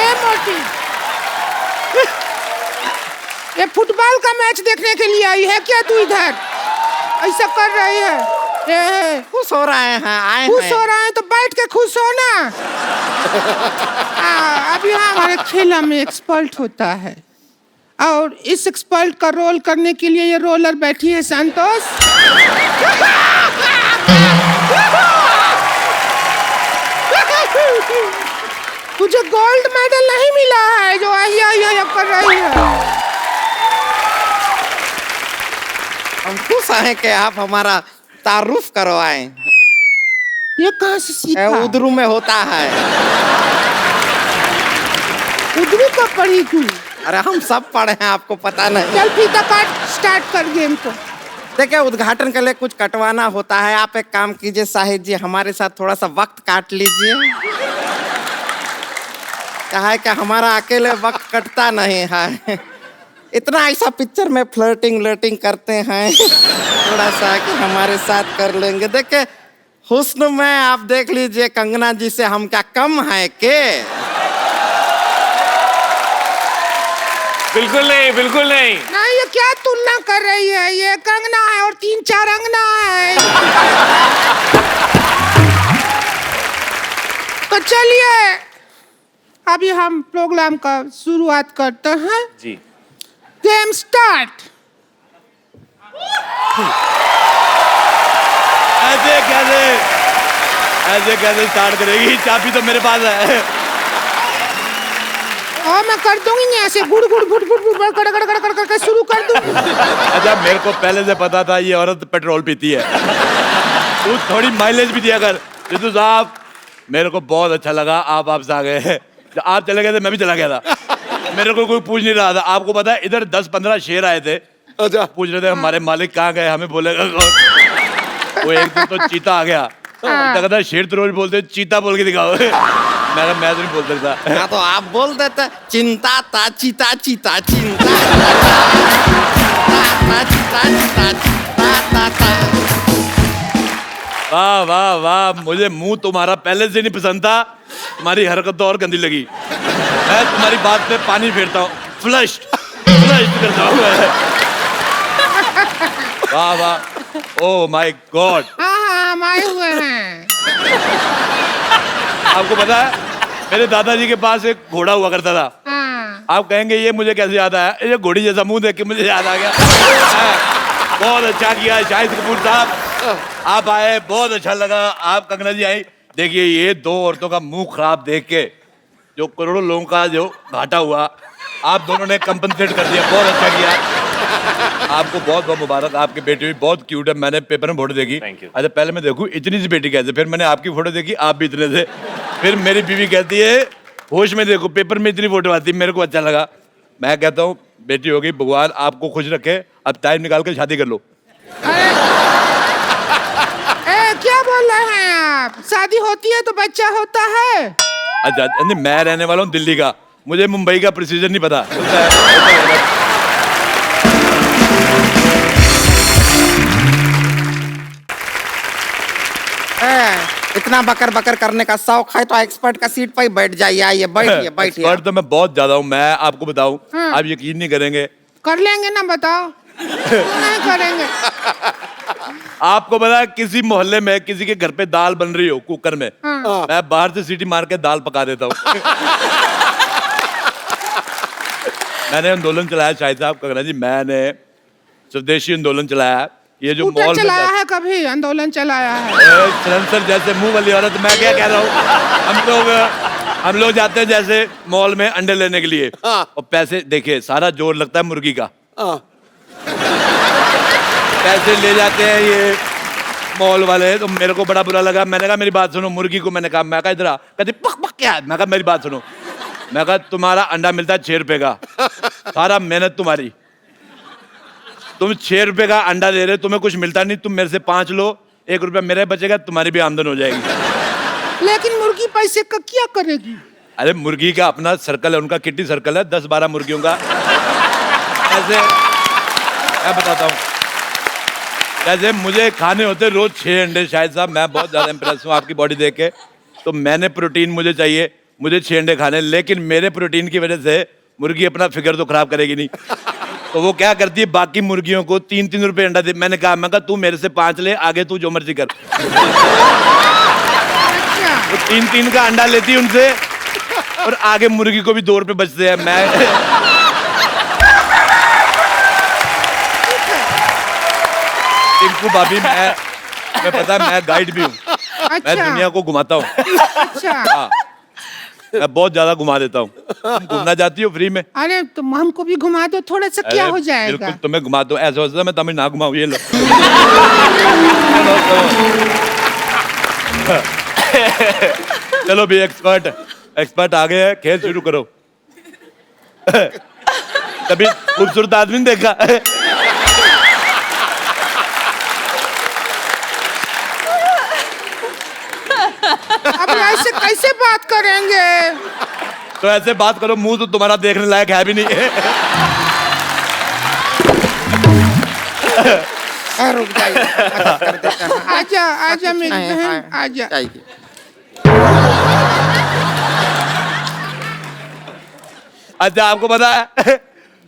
ए मोटी, ये फुटबॉल का मैच देखने के लिए आई है क्या तू इधर? ऐसा कर रही है? खुश हो रहे हैं, आए खुश हो रहे हैं तो बैठ के खुश हो ना। अब यहाँ हमारे खेला में एक्सपर्ट होता है, और इस एक्सपर्ट का रोल करने के लिए ये रोलर बैठी है संतोष। तुझे गोल्ड मेडल नहीं मिला है जो आहिया कर रही है। हम खुश हैं कि आप हमारा तारुफ करवाएं। ये कहाँ से सीखा? उधरू में होता है। उधरू का पढ़ी तू? अरे हम सब पढ़े हैं, आपको पता नहीं। चल फीता काट, स्टार्ट कर गेम को। देखिए, उद्घाटन के लिए कुछ कटवाना होता है। आप एक काम कीजिए शाहिद जी, हमारे साथ थोड़ा सा वक्त काट लीजिए। क्या है कि हमारा अकेले वक्त कटता नहीं है। इतना ऐसा पिक्चर में फ्लर्टिंग करते हैं, थोड़ा सा कि हमारे साथ कर लेंगे। देखिए, हुस्न में आप देख लीजिए कंगना जी से हम क्या कम है के? बिल्कुल नहीं, बिल्कुल नहीं। नहीं, ये क्या तुलना कर रही है? ये कंगना है और 3-4 अंगना है। तो चलिए अभी हम प्रोग्राम का शुरुआत करते हैं। जी। Game start. ऐसे कैसे स्टार्ट करेगी? चाबी तो मेरे पास है। और मैं कर दूंगी नहीं, ऐसे गुड़ गुड़ गुड़ गुड़ गुड़ कड़ कड़ कड़ कड़ करके शुरू कर दूंगी। अच्छा, मेरे को पहले से पता था ये औरत पेट्रोल पीती है। तू थोड़ी माइलेज भी दिया कर। जितू साहब, मेरे को बहुत अच्छा लगा आप आपसे आ गए। जब आप चले गए थे मैं भी चला गया था। मेरे को कोई पूछ नहीं रहा था। आपको पता है इधर 10-15 शेर आए थे। अच्छा। पूछ रहे थे हमारे मालिक कहाँ गए, हमें बोलेगा कौन। वो एक दिन तो चीता आ गया। कहता शेर तो रोज बोलते, चीता बोल के दिखाओ। मैं तो नहीं बोल सकता। हाँ, तो आप बोल देते चिंता ता चीता चीता चिंता वाह वाह वाह, मुझे मुंह तुम्हारा पहले से नहीं पसंद था। तुम्हारी हरकत तो और गंदी लगी। मैं तुम्हारी बात पे पानी फेरता हूँ, फ्लश करता हूँ। वाह वाह, ओह माय गॉड। हाँ, हम आए हुए हैं। आपको पता है मेरे दादाजी के पास एक घोड़ा हुआ करता था। हाँ। आप कहेंगे ये मुझे कैसे याद आया? ये घोड़ी जैसा मुंह देख के मुझे याद आ गया। बहुत अच्छा किया शाहिद कपूर साहब, आप आए, बहुत अच्छा लगा। आप कंगना जी आई। देखिए, ये 2 औरतों का मुंह खराब देख के जो करोड़ों लोगों का जो घाटा हुआ, आप दोनों ने कंपनसेट कर दिया, बहुत अच्छा किया। आपको बहुत बहुत मुबारक, आपकी बेटी भी बहुत क्यूट है। मैंने पेपर में फोटो देखी। Thank you. अच्छा पहले मैं देखूं इतनी सी बेटी कैसे, फिर मैंने आपकी फोटो देखी, आप भी इतने थे। फिर मेरी बीवी कहती है होश में देखो, पेपर में इतनी फोटो आती है, मेरे को अच्छा लगा। मैं कहता हूँ बेटी होगी, भगवान आपको खुश रखे, अब टाइम निकाल के शादी कर लो। क्या बोल रहे हैं आप? शादी होती है तो बच्चा होता है। अच्छा नहीं, मैं रहने वाला हूँ दिल्ली का, मुझे मुंबई का प्रोसीजर नहीं पता। इतना बकर बकर करने का शौक है तो एक्सपर्ट का सीट पर ही बैठ जाइए। आइए बैठिए बैठिए। एक्सपर्ट तो मैं बहुत ज्यादा हूँ, मैं आपको बताऊँ, आप यकीन नहीं करेंगे। कर लेंगे ना, बताओ। क्यों नहीं करेंगे? आपको पता किसी मोहल्ले में किसी के घर पे दाल बन रही हो कुकर में, मैं बाहर से सीटी मार के दाल पका देता हूँ। मैंने आंदोलन चलाया शाहिद साहब, कंगना जी, मैंने स्वदेशी आंदोलन चलाया। ये जो स्कूटर मॉल में चलाया है, कभी आंदोलन चलाया है? सलेंसर जैसे मुंह वाली औरत, मैं क्या कह रहा हूँ, हम लोग जाते हैं जैसे मॉल में अंडे लेने के लिए, और पैसे देखिए सारा जोर लगता है मुर्गी का, पैसे ले जाते हैं ये मॉल वाले। तो मेरे को बड़ा बुरा लगा, मैंने कहा मेरी बात सुनो, मुर्गी को मैंने कहा, मैं कहा इधर आ, कहती पक पक क्या है? मैं कहा मेरी बात सुनो, मैं कहा तुम्हारा अंडा मिलता है 6 रुपए का, सारा मेहनत तुम्हारी, तुम 6 रुपए का अंडा दे रहे, तुम्हें कुछ मिलता नहीं, तुम मेरे से 5 लो, 1 रुपया मेरा बचेगा, तुम्हारी भी आमदन हो जाएगी। लेकिन मुर्गी पैसे का क्या करेगी? अरे मुर्गी का अपना सर्कल है, उनका किट्टी सर्कल है, 10-12 मुर्गियों का। ऐसे मैं बताता हूँ, जैसे मुझे खाने होते रोज 6 अंडे, शायद साहब मैं बहुत ज्यादा इंप्रेस हूँ आपकी बॉडी देख के, तो मैंने प्रोटीन मुझे चाहिए, मुझे 6 अंडे खाने, लेकिन मेरे प्रोटीन की वजह से मुर्गी अपना फिगर तो खराब करेगी नहीं, तो वो क्या करती है बाकी मुर्गियों को 3-3 रुपए अंडा दे। मैं कहा तू मेरे से 5 ले, आगे तू जो मर्जी कर। वो 3-3 का अंडा लेती है उनसे, और आगे मुर्गी को भी 2 रुपए बचते हैं। मैं टिंकू भाभी, मैं पता है मैं गाइड भी हूँ, मैं दुनिया को घुमाता हूँ। अच्छा। मैं बहुत ज्यादा घुमा देता हूँ। तुम घूमना चाहती हो फ्री में? अरे तुम हमको भी घुमा दो थोड़ा सा, क्या हो जाएगा? बिल्कुल तुम्हें घुमा दो, ऐसा होता है मैं तुम्हें ना घुमाऊँ, ये लो। चलो भी एक्सपर्ट आ गए हैं, खेल शुरू करो। कभी खूबसूरत आदमी नहीं देखा? अब ऐसे कैसे बात करेंगे? तो ऐसे बात करो, मुंह तो तुम्हारा देखने लायक है भी नहीं है। रुक जाइए, आजा आजा मेरी बहन, आजा। अच्छा आपको पता है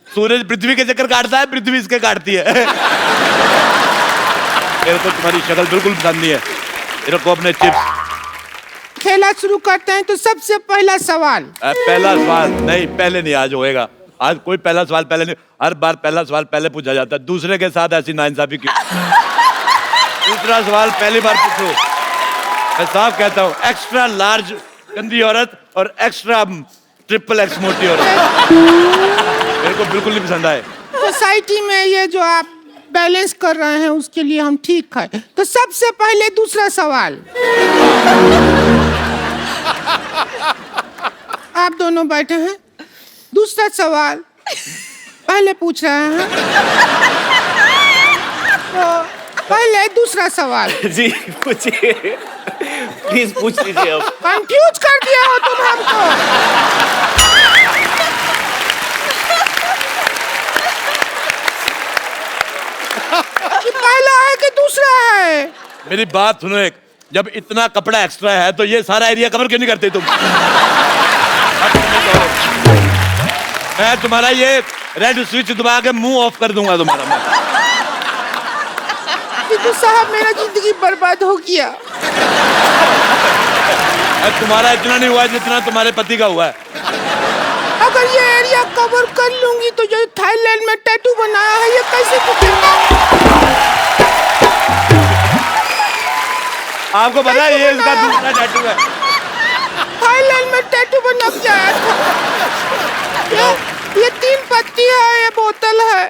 सूरज पृथ्वी के चक्कर काटता है, पृथ्वी इसके काटती है। मेरे को तुम्हारी शक्ल बिल्कुल पसंद नहीं है, मेरे को अपने चिप्स। खेला शुरू करते हैं तो सबसे पहला सवाल। पहला सवाल नहीं, पहले नहीं, आज होएगा। आज कोई पहला सवाल पहले नहीं, हर बार पहला सवाल पहले पूछा जाता है, दूसरे के साथ ऐसी नाइंसाफी क्यों? दूसरा सवाल पहली बार पूछो। मैं साफ कहता हूँ, एक्स्ट्रा लार्ज गंदी औरत और एक्स्ट्रा XXX मोटी औरत मेरे को बिल्कुल नहीं पसंद आए। सोसाइटी में ये जो आप बैलेंस कर रहे हैं उसके लिए हम ठीक है। तो सबसे पहले दूसरा सवाल, आप दोनों बैठे हैं, दूसरा सवाल पहले पूछ रहे हैं, तो पहले दूसरा सवाल। जी पूछिए, प्लीज पूछ लीजिए। अब कंफ्यूज कर दिया हो तुम हमको। कि पहला है कि दूसरा है? मेरी बात सुनो, एक जब इतना कपड़ा एक्स्ट्रा है तो ये सारा एरिया कवर क्यों नहीं करते तुम? मैं तुम्हारा ये रेड स्विच दबा के मुंह ऑफ कर दूंगा तुम्हारा। तो साहब मेरा जिंदगी बर्बाद हो गया। तुम्हारा इतना नहीं हुआ जितना तुम्हारे पति का हुआ है। अगर ये एरिया कवर कर लूंगी तो जो थाईलैंड में टैटू बनाया है ये कैसे दिखेगा? आपको पता है ये इसका दूसरा टैटू है। थाईलैंड में टैटू बना के आया था। ये 3 पत्ती है, ये बोतल है।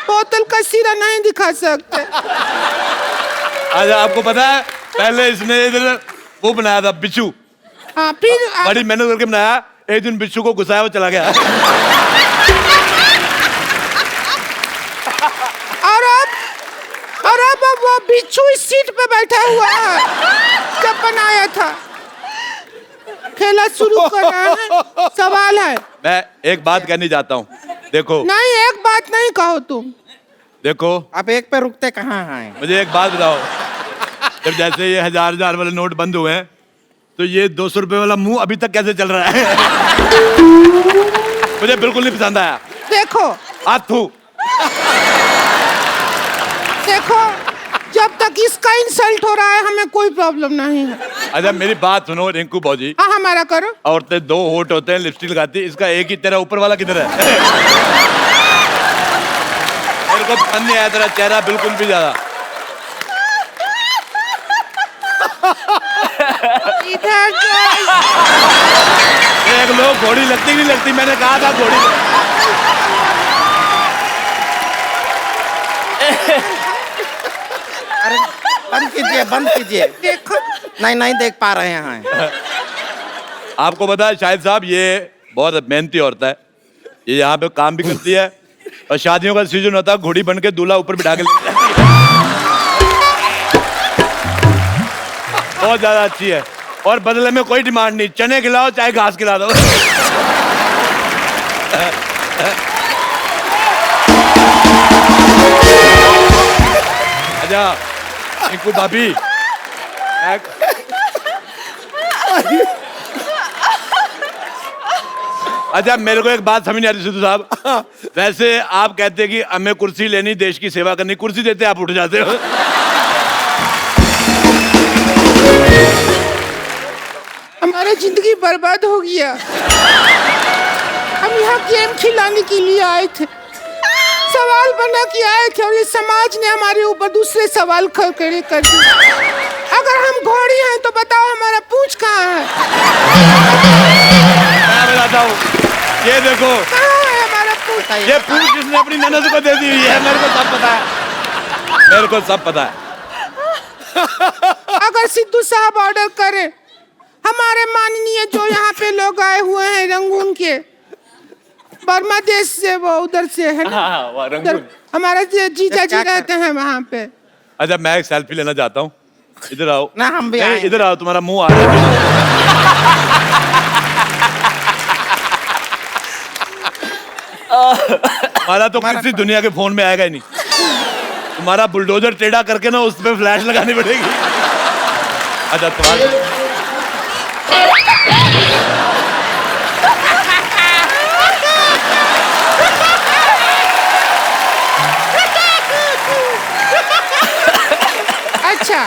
बोतल का सिरा नहीं दिखा सकते। अच्छा, आपको पता है पहले इसने इधर वो बनाया था बिच्छू, हाँ, फिर बड़ी मेहनत करके बनाया, एक दिन बिच्छू को घुसाया, वो चला गया। और अब वो बिच्छू इस सीट पे बैठा हुआ है जब बनाया था। खेला शुरू करना है, सवाल है। मैं एक बात कहनी चाहता हूँ, देखो। नहीं, एक बात नहीं कहो तुम। देखो, आप एक पे रुकते कहाँ हैं? मुझे एक बात बताओ, जब जैसे ये 1000 वाले नोट बंद हुए हैं, तो ये 200 रुपए वाला मुंह अभी तक कैसे चल रहा है? मुझे बिल्कुल नहीं पसंद आया। देखो, आथू, देखो, जब तक इसका इंसल्ट हो रहा है हमें कोई प्रॉब्लम नहीं है। अच्छा मेरी बात सुनो रिंकू भौजी। हाँ, हमारा करो। औरतें 2 होठ होते हैं, लिपस्टिक लगाती, इसका एक ही, तेरा ऊपर वाला किधर है? मेरे को पसंद नहीं आया तेरा चेहरा बिल्कुल भी ज्यादा। इधर एक लोग घोड़ी लगती नहीं लगती, मैंने कहा था घोड़ी। अरे बंद कीजिए, बंद कीजिए। देखो, नहीं देख पा रहे हैं। आपको पता है शाहिद साहब, ये बहुत मेहनती औरत है, ये यहाँ पे काम भी करती है, और शादियों का सीजन होता है, घोड़ी बन के दूल्हा ऊपर बिठा के ले जाती है। बहुत ज्यादा अच्छी है, और बदले में कोई डिमांड नहीं, चने खिलाओ चाहे घास खिला दो। अच्छा रिंकू भाभी, अच्छा मेरे को एक बात समझ नहीं आ रही सिद्धू साहब, वैसे आप कहते हैं कि हमें कुर्सी लेनी, देश की सेवा करनी, कुर्सी देते आप उठ जाते हो। हमारा जिंदगी बर्बाद हो गया। हम यहाँ गेम खिलाने के लिए आए थे, सवाल बना के आए थे, और ये समाज ने हमारे ऊपर दूसरे सवाल खड़े कर दिए। अगर हम घोड़ी हैं तो बताओ हमारा पूंछ कहाँ है? मैं बताता हूँ, ये देखो, कहाँ है हमारा पूंछ? ये पूंछ जिसने अपनी ननद को दे दी हुई है, मेरे को सब पता है, मेरे को सब पता है। अगर सिद्धू साहब ऑर्डर करें, हमारे माननीय जो यहाँ पे लोग आए हुए हैं रंगून के, बर्मा देश से, वो उधर से है ना, हाँ, उधर हमारा जीजा जी रहते हैं वहाँ पे। अच्छा मैं एक सेल्फी लेना चाहता हूँ, इधर आओ ना हम भी नहीं, इधर आओ, तुम्हारा मुंह आ रहा है। हमारा तो किसी दुनिया के फोन में आएगा ही नहीं, तुम्हारा बुलडोजर टेढ़ा करके ना उस पे फ्लैश लगानी पड़ेगी। अच्छा तुम्हारा अच्छा,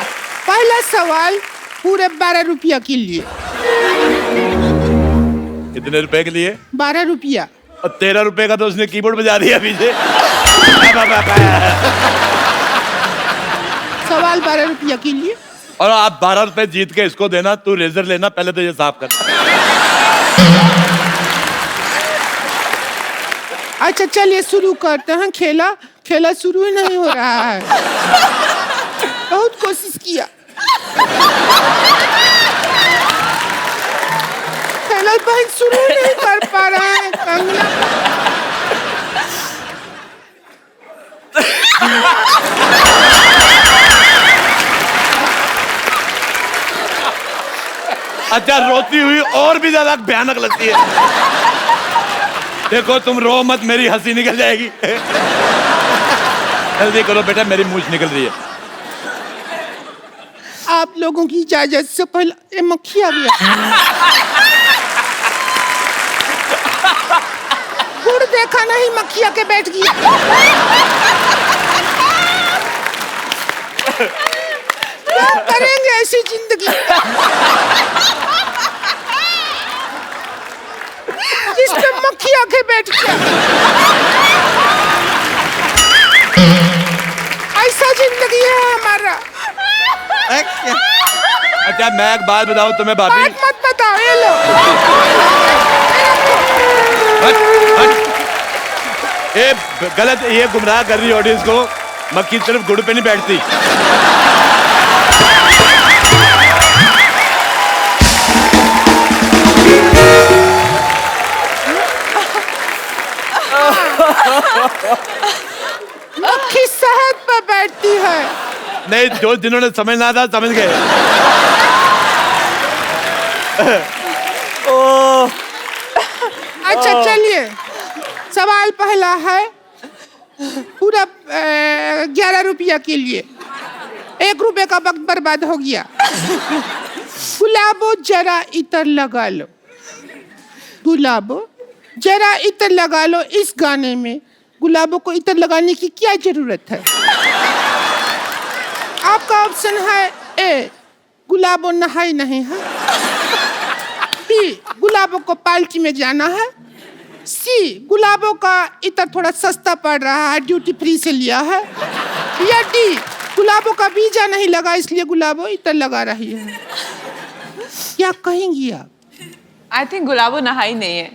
पहला सवाल पूरे 12 रुपया के लिए। कितने रुपए के लिए? 12 रुपया। और 13 रुपए का तो उसने कीबोर्ड बजा दिया पीछे। सवाल 12 रुपया के लिए। और आप 12 रुपए जीत के इसको देना, तू रेजर लेना, पहले तो ये साफ कर। अच्छा चलिए शुरू करते हैं खेला। खेला शुरू ही नहीं हो रहा है, बहुत कोशिश किया, खेला भाई शुरू ही नहीं कर पा रहा है। कंगना अच्छा रोती हुई और भी ज्यादा भयानक लगती है। देखो तुम रो मत, मेरी हंसी निकल जाएगी। जल्दी करो बेटा, मेरी मूंछ निकल रही है। आप लोगों की इजाजत से पहले ये मक्खी आ गया। गुड़ देखा नहीं, मक्खी आके बैठ गई। क्या करेंगे ऐसी जिंदगी जिसपे मक्खी आके बैठ गया। ऐसा जिंदगी है हमारा। अच्छा मैं एक बात बताऊं तुम्हें भाभी, बात मत बताओ, ये लो। ये गलत, ये गुमराह कर रही ऑडियंस को। मक्खी सिर्फ गुड़ पे नहीं बैठती। मक्खी शहद पे बैठती है। नहीं, जो जिन्होंने समझना था समझ गए। अच्छा चलिए, सवाल पहला है पूरा 11 रुपया के लिए। 1 रुपए का वक्त बर्बाद हो गया। गुलाबो जरा इतर लगा लो, गुलाबो जरा इतर लगा लो। इस गाने में गुलाबों को इतर लगाने की क्या जरूरत है? आपका ऑप्शन है ए, गुलाबो नहाई नहीं है। बी, गुलाबों को पार्टी में जाना है। सी, गुलाबों का इतर थोड़ा सस्ता पड़ रहा है, ड्यूटी फ्री से लिया है। या डी, गुलाबों का वीजा नहीं लगा इसलिए गुलाबों इतर लगा रही है। क्या कहेंगी आप? आई थिंक गुलाबो नहाई नहीं है।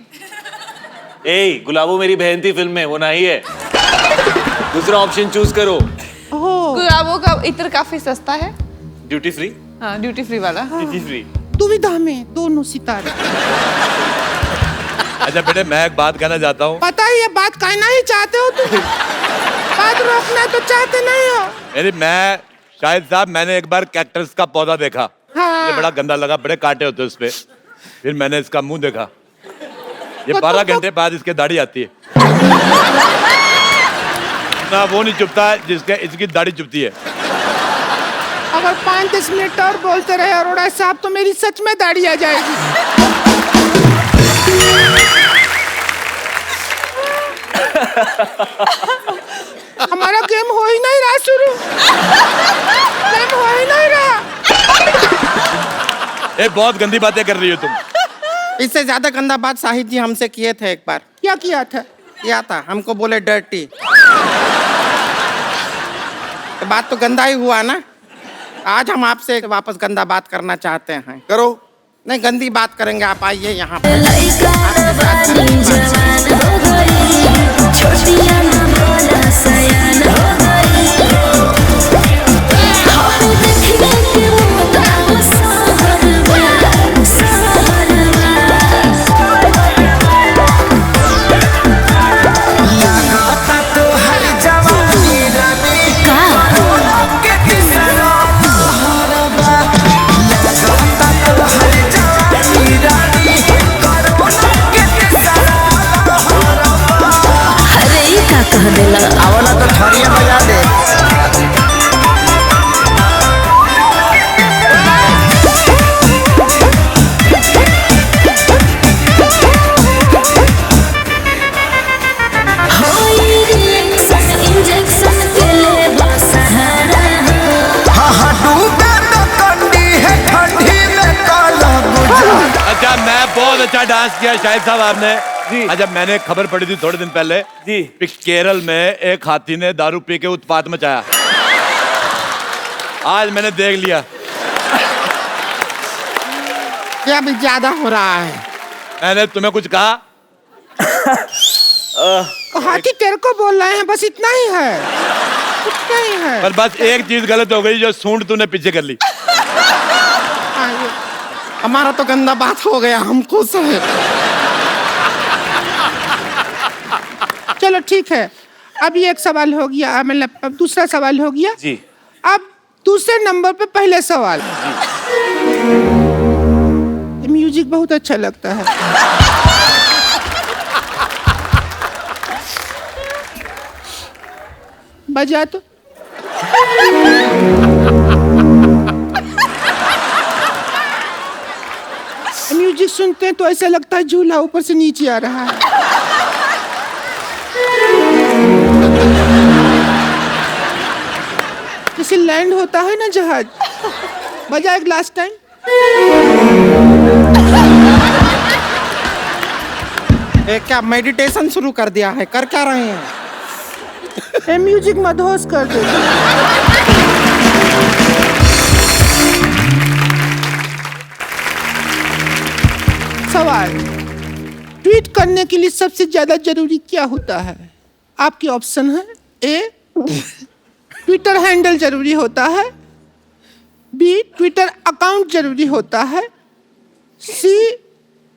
ए, गुलाबो मेरी बहन थी फिल्म में, वो नहीं है। दूसरा ऑप्शन चूज करो। गुलाबो का इत्र काफी सस्ता है। Duty free. हाँ, ड्यूटी फ्री वाला। Duty free. दुविधा में दोनों सितारे। अच्छा बेटे, मैं एक बात कहना चाहता हूँ। पता ही है, बात कहना ही चाहते हो तुम। बात रोकना तो चाहते नहीं हो। मेरी मैं शाहिद साहब, मैंने एक बार कैक्टस का पौधा देखा। हाँ। ये बड़ा गंदा लगा, बड़े कांटे होते उस पे। फिर मैंने इसका मुंह देखा। ये तो 12 घंटे बाद इसके दाढ़ी आती है। ना वो नहीं चुपता जिसके इसकी दाढ़ी चुपती है। अगर 5-10 मिनट और बोलते रहे अरोड़ा साहब तो मेरी सच में दाढ़ी आ जाएगी। हमारा गेम हो ही नहीं रहा शुरू। गेम हो ही नहीं रहा। ये बहुत गंदी बातें कर रही हो तुम। इससे ज्यादा गंदा बात शाहिद जी हमसे किए थे एक बार। क्या किया था? किया था, हमको बोले डर्टी। तो बात तो गंदा ही हुआ ना। आज हम आपसे वापस गंदा बात करना चाहते हैं। करो। नहीं, गंदी बात करेंगे, आप आइए यहाँ पर। आवला तो छड़िया बजा दे। अच्छा, मैं बहुत अच्छा डांस किया शाहिद साहब आपने। अच्छा, मैंने खबर पड़ी थी थोड़े दिन पहले जी कि केरल में एक हाथी ने दारू पी के उत्पात मचाया। आज मैंने देख लिया। क्या भी ज्यादा हो रहा है? मैंने तुम्हें कुछ कहा? हाथी तेरे को बोल रहे हैं, बस इतना ही है। इतना ही है। पर बस एक चीज गलत हो गई, जो सूंड तूने पीछे कर ली। हमारा तो गंदा बात हो गया, हम खुश हैं। चलो ठीक है, अब ये एक सवाल हो गया, मतलब अब दूसरा सवाल हो गया जी। अब दूसरे नंबर पे पहले सवाल। म्यूजिक बहुत अच्छा लगता है। बजा तो। म्यूजिक सुनते हैं तो ऐसा लगता है झूला ऊपर से नीचे आ रहा है। जैसे लैंड होता है ना जहाज। बजा एक लास्ट टाइम। क्या मेडिटेशन शुरू कर दिया है? कर क्या रहे हैं? म्यूजिक मदहोश कर दे। सवाल, ट्वीट करने के लिए सबसे ज्यादा जरूरी क्या होता है? आपके ऑप्शन है: ए, ट्विटर हैंडल जरूरी होता है, बी, ट्विटर अकाउंट जरूरी होता है, सी,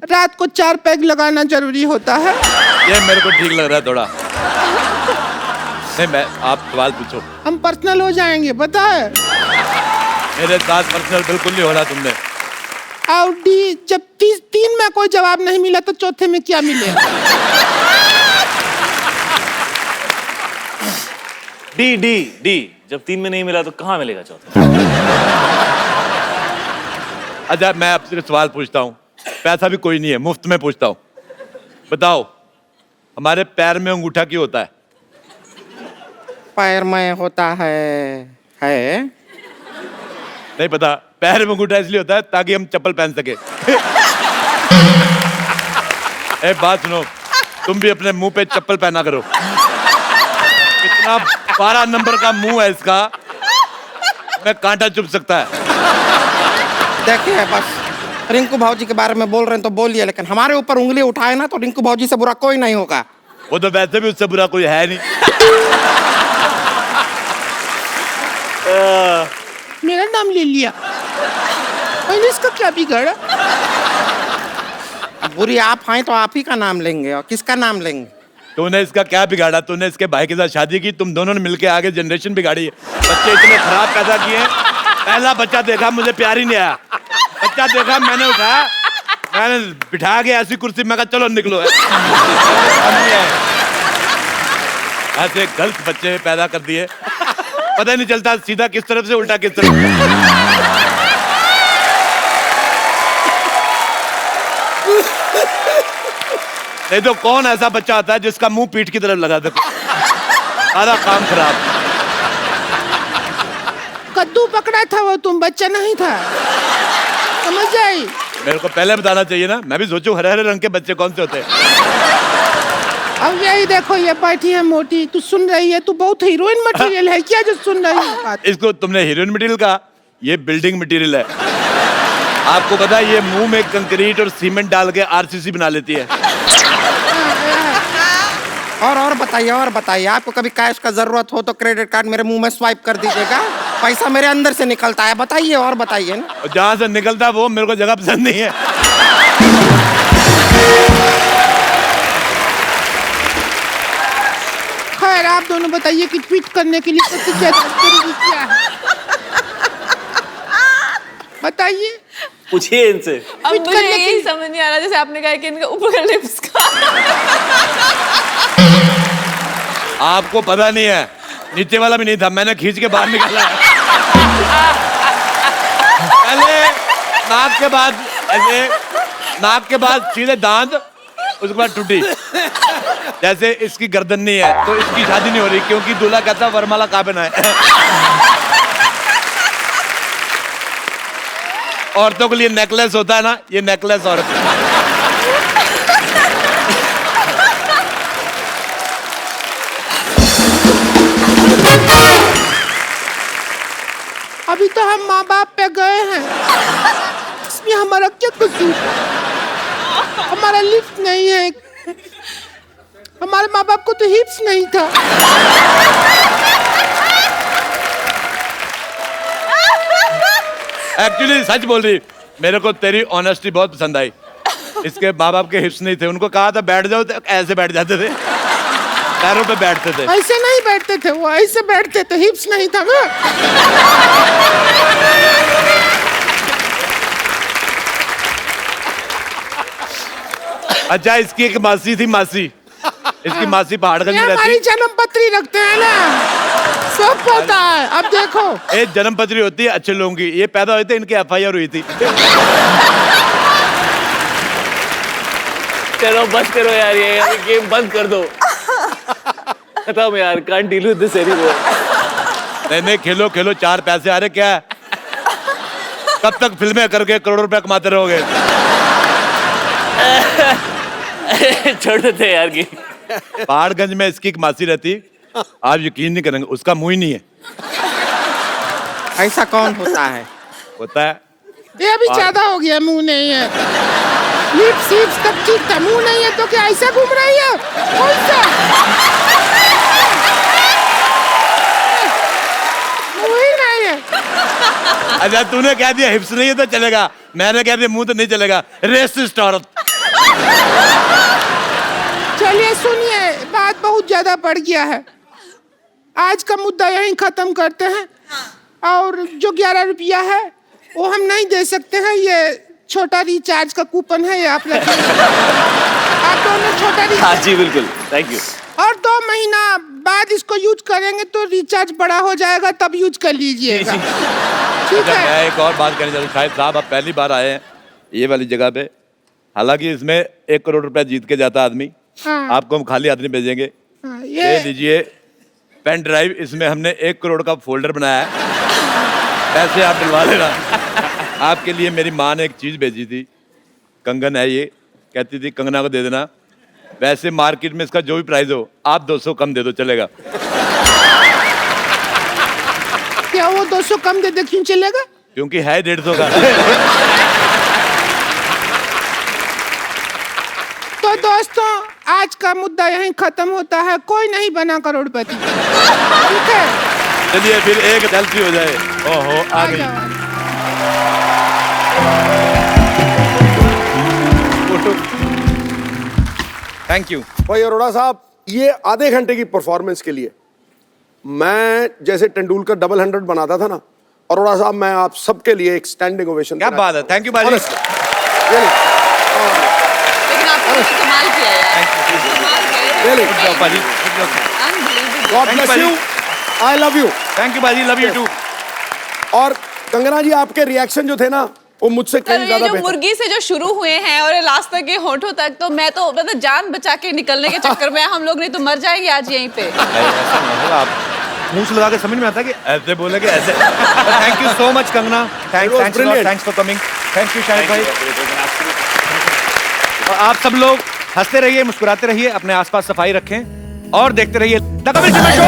रात को 4 पैग लगाना जरूरी होता है। ये मेरे को ठीक लग रहा है थोड़ा। नहीं, मैं आप सवाल पूछो। हम पर्सनल हो जाएंगे, पता है। मेरे साथ पर्सनल बिल्कुल नहीं हो रहा तुमने। और डी, जब 3 में कोई जवाब नहीं मिला तो चौथे में क्या मिलेगा? डी डी डी, जब 3 में नहीं मिला तो कहाँ मिलेगा चौथा? अच्छा, मैं आपसे सवाल पूछता हूँ, पैसा भी कोई नहीं है, मुफ्त में पूछता हूँ। बताओ, हमारे पैर में अंगूठा क्यों होता है? पैर में होता है नहीं पता। पैर में अंगूठा इसलिए होता है ताकि हम चप्पल पहन सके। एक बात सुनो, तुम भी अपने मुंह पे चप्पल पहना करो। इतना 12 नंबर का मुंह है इसका, मैं कांटा चुभ सकता है। देखिए, बस रिंकू भाजी के बारे में बोल रहे हैं तो बोलिए, लेकिन हमारे ऊपर उंगली उठाए ना तो रिंकू भाजी से बुरा कोई नहीं होगा। वो तो वैसे भी उससे बुरा कोई है नहीं। मेरा नाम ले लिया, पहले इसका क्या बिगड़ा? अब बुरी आप हैं तो आप ही का नाम लेंगे, और किसका नाम लेंगे? तूने इसका क्या बिगाड़ा? तूने इसके भाई के साथ शादी की, तुम दोनों ने मिलके आगे जनरेशन बिगाड़ी है। बच्चे इतने खराब पैदा किए हैं। पहला बच्चा देखा, मुझे प्यार ही नहीं आया। बच्चा देखा, मैंने उठाया, मैंने बिठा के ऐसी कुर्सी में कहा चलो निकलो। ऐसे गलत बच्चे पैदा कर दिए, पता नहीं चलता सीधा किस तरफ से उल्टा किस तरफ। नहीं तो कौन ऐसा बच्चा आता है जिसका मुंह पीठ की तरफ लगा दे? सारा काम खराब। कद्दू पकड़ा था वो, तुम बच्चा नहीं था, समझ आई? मेरे को पहले बताना चाहिए ना, मैं भी सोचूं हरे हरे रंग के बच्चे कौन से होते हैं। अब यही देखो, ये बैठी है मोटी, तू सुन रही है? तू बहुत हीरोइन मटेरियल है क्या जो सुन रही है? इसको तुमने हीरोइन मटेरियल कहा, ये बिल्डिंग मटेरियल है। आपको पता है ये मुंह में कंक्रीट और सीमेंट डाल के आरसीसी बना लेती है। और बताइए, आपको कभी कैश का जरूरत हो तो क्रेडिट कार्ड मेरे मुंह में स्वाइप कर दीजिएगा, पैसा मेरे अंदर से निकलता है। बताइए और बताइए ना। और जहां से निकलता है वो मेरे को जगह पसंद नहीं है। खैर, आप दोनों बताइए कि ट्वीट करने के लिए सबसे ज्यादा जरूरी क्या है? बताइए, पूछिए इनसे। अब मुझे यही समझ नहीं आ रहा, जैसे आपने कहा कि इनका ऊपर का लिप्स का। आपको पता नहीं है, नीचे वाला भी नहीं था, मैंने खींच के बाहर निकाला है। पहले नाक के बाद ऐसे, नाक के बाद सीधे दांत, उसके बाद टूटी। जैसे इसकी गर्दन नहीं है तो इसकी शादी नहीं हो रही, क्योंकि दूल्हा कहता वरमाला कहाँ पहना है। औरतों के लिए नेकलेस होता है ना, ये नेकलेस औरत। अभी तो हम माँ बाप पे गए हैं, इसमें हमारा क्या कसूर? हमारा लिफ्ट नहीं है, हमारे माँ बाप को तो हिप्स नहीं था। एक्चुअली सच बोल रही, मेरे को तेरी ऑनेस्टी बहुत पसंद आई। इसके माँ बाप के हिप्स नहीं थे, उनको कहा था बैठ जाओ तो ऐसे बैठ जाते थे, पैरों पे बैठते थे। ऐसे नहीं बैठते थे वो, ऐसे बैठते थे, हिप्स नहीं था ना। अच्छा, इसकी एक मासी थी, मासी, इसकी मासी पहाड़गंज में रहती। हमारी जन्म पत्री रखते हैं ना, सब पता है। अब देखो, एक जन्म पत्री होती है अच्छे लोगों की, ये पैदा हुए थे, इनकी FIR हुई थी। चलो बस करो यार, ये गेम बंद कर दो, खत्म यार, can't deal with this anymore. नहीं, खेलो खेलो, 4 पैसे आ रहे, क्या है? कब तक फिल्में करके करोड़ों रुपए कमाते रहोगे? छोड़ देते यार की। पहाड़गंज में इसकी एक मासी रहती, आप यकीन नहीं करेंगे, उसका मुंह ही नहीं है। ऐसा कौन होता है? होता है। ये अभी ज्यादा हो गया, मुंह नहीं है। लिप्स हिप्स तब ठीक था, मुंह नहीं है तो क्या ऐसा घूम रही है? कौन सा मुंह ही नहीं है? अच्छा तूने कह दिया हिप्स नहीं है तो चलेगा, मैंने कह दिया मुंह तो नहीं चलेगा। रेसिस्ट औरत। चलिए सुनिए, बात बहुत ज्यादा बढ़ गया है, आज का मुद्दा यहीं खत्म करते हैं। और जो 11 रुपया है वो हम नहीं दे सकते हैं, ये छोटा रिचार्ज का कूपन है, ये आप रखिए। आप दोनों छोटा हाँ रिचार्ज, जी बिल्कुल, थैंक यू। और 2 महीना बाद इसको यूज करेंगे तो रिचार्ज बड़ा हो जाएगा, तब यूज कर लीजिएगा। ठीक अच्छा, है? मैं एक और बात कहना चाहता हूँ। शाहिद साहब आप पहली बार आए हैं ये वाली जगह पे, हालांकि इसमें 1 करोड़ रुपया जीत के जाता आदमी, हाँ, आपको हम खाली आदमी भेजेंगे। हाँ, ये ये लीजिए पेन ड्राइव, इसमें हमने 1 करोड़ का फोल्डर बनाया है, पैसे आप डलवा लेना। आपके लिए मेरी माँ ने एक चीज भेजी थी, कंगन है ये, कहती थी कंगना को दे देना, वैसे मार्केट में इसका जो भी प्राइस हो आप 200 कम दे दो चलेगा। क्या वो 200 कम दे दे क्यों चलेगा? क्योंकि है 150 का। तो दोस्तों आज का मुद्दा यहीं खत्म होता है, कोई नहीं बना करोड़पति। ठीक है, चलिए फिर एक सेल्फी हो जाए। ओहो आ गई जाओ। फोटो। Thank you. भाई अरोड़ा साहब, ये आधे घंटे की परफॉर्मेंस के लिए मैं जैसे तेंदुलकर डबल 100 बनाता था ना, अरोड़ा साहब मैं आप सबके लिए एक स्टैंडिंग ओवेशन। क्या बात है, थैंक यू बाजी। लेकिन आपने तो कमाल किया यार, कमाल किया। Really? Good job, बाजी। Unbelievable. God Thank you, bless you, I love you. Thank you बाजी, लव यू टू। और कंगना जी आपके रिएक्शन जो थे ना वो मुझसे तो कहीं ये ज्यादा जो बेहतर। मुर्गी से जो शुरू हुए हैं और लास्ट तक ये होठों तक, तो मैं तो मतलब जान बचा के निकलने के चक्कर में हम लोग नहीं तो मर जाएंगे आज यहीं पे। ऐसा नहीं होगा, आप मुंह से लगा के समझ में आता कि ऐसे बोलेगे ऐसे। Thank you so much Kangana, thanks for coming. Thank you Shahid भाई। और आप सब लोग हंसते रहिए, मुस्कुराते रहिए, अपने आसपास सफाई रखें और देखते रहिए the Kapil Sharma show.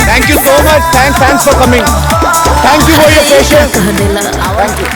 Thank you so much. Thanks for coming. Thank you for your patience. Thank you.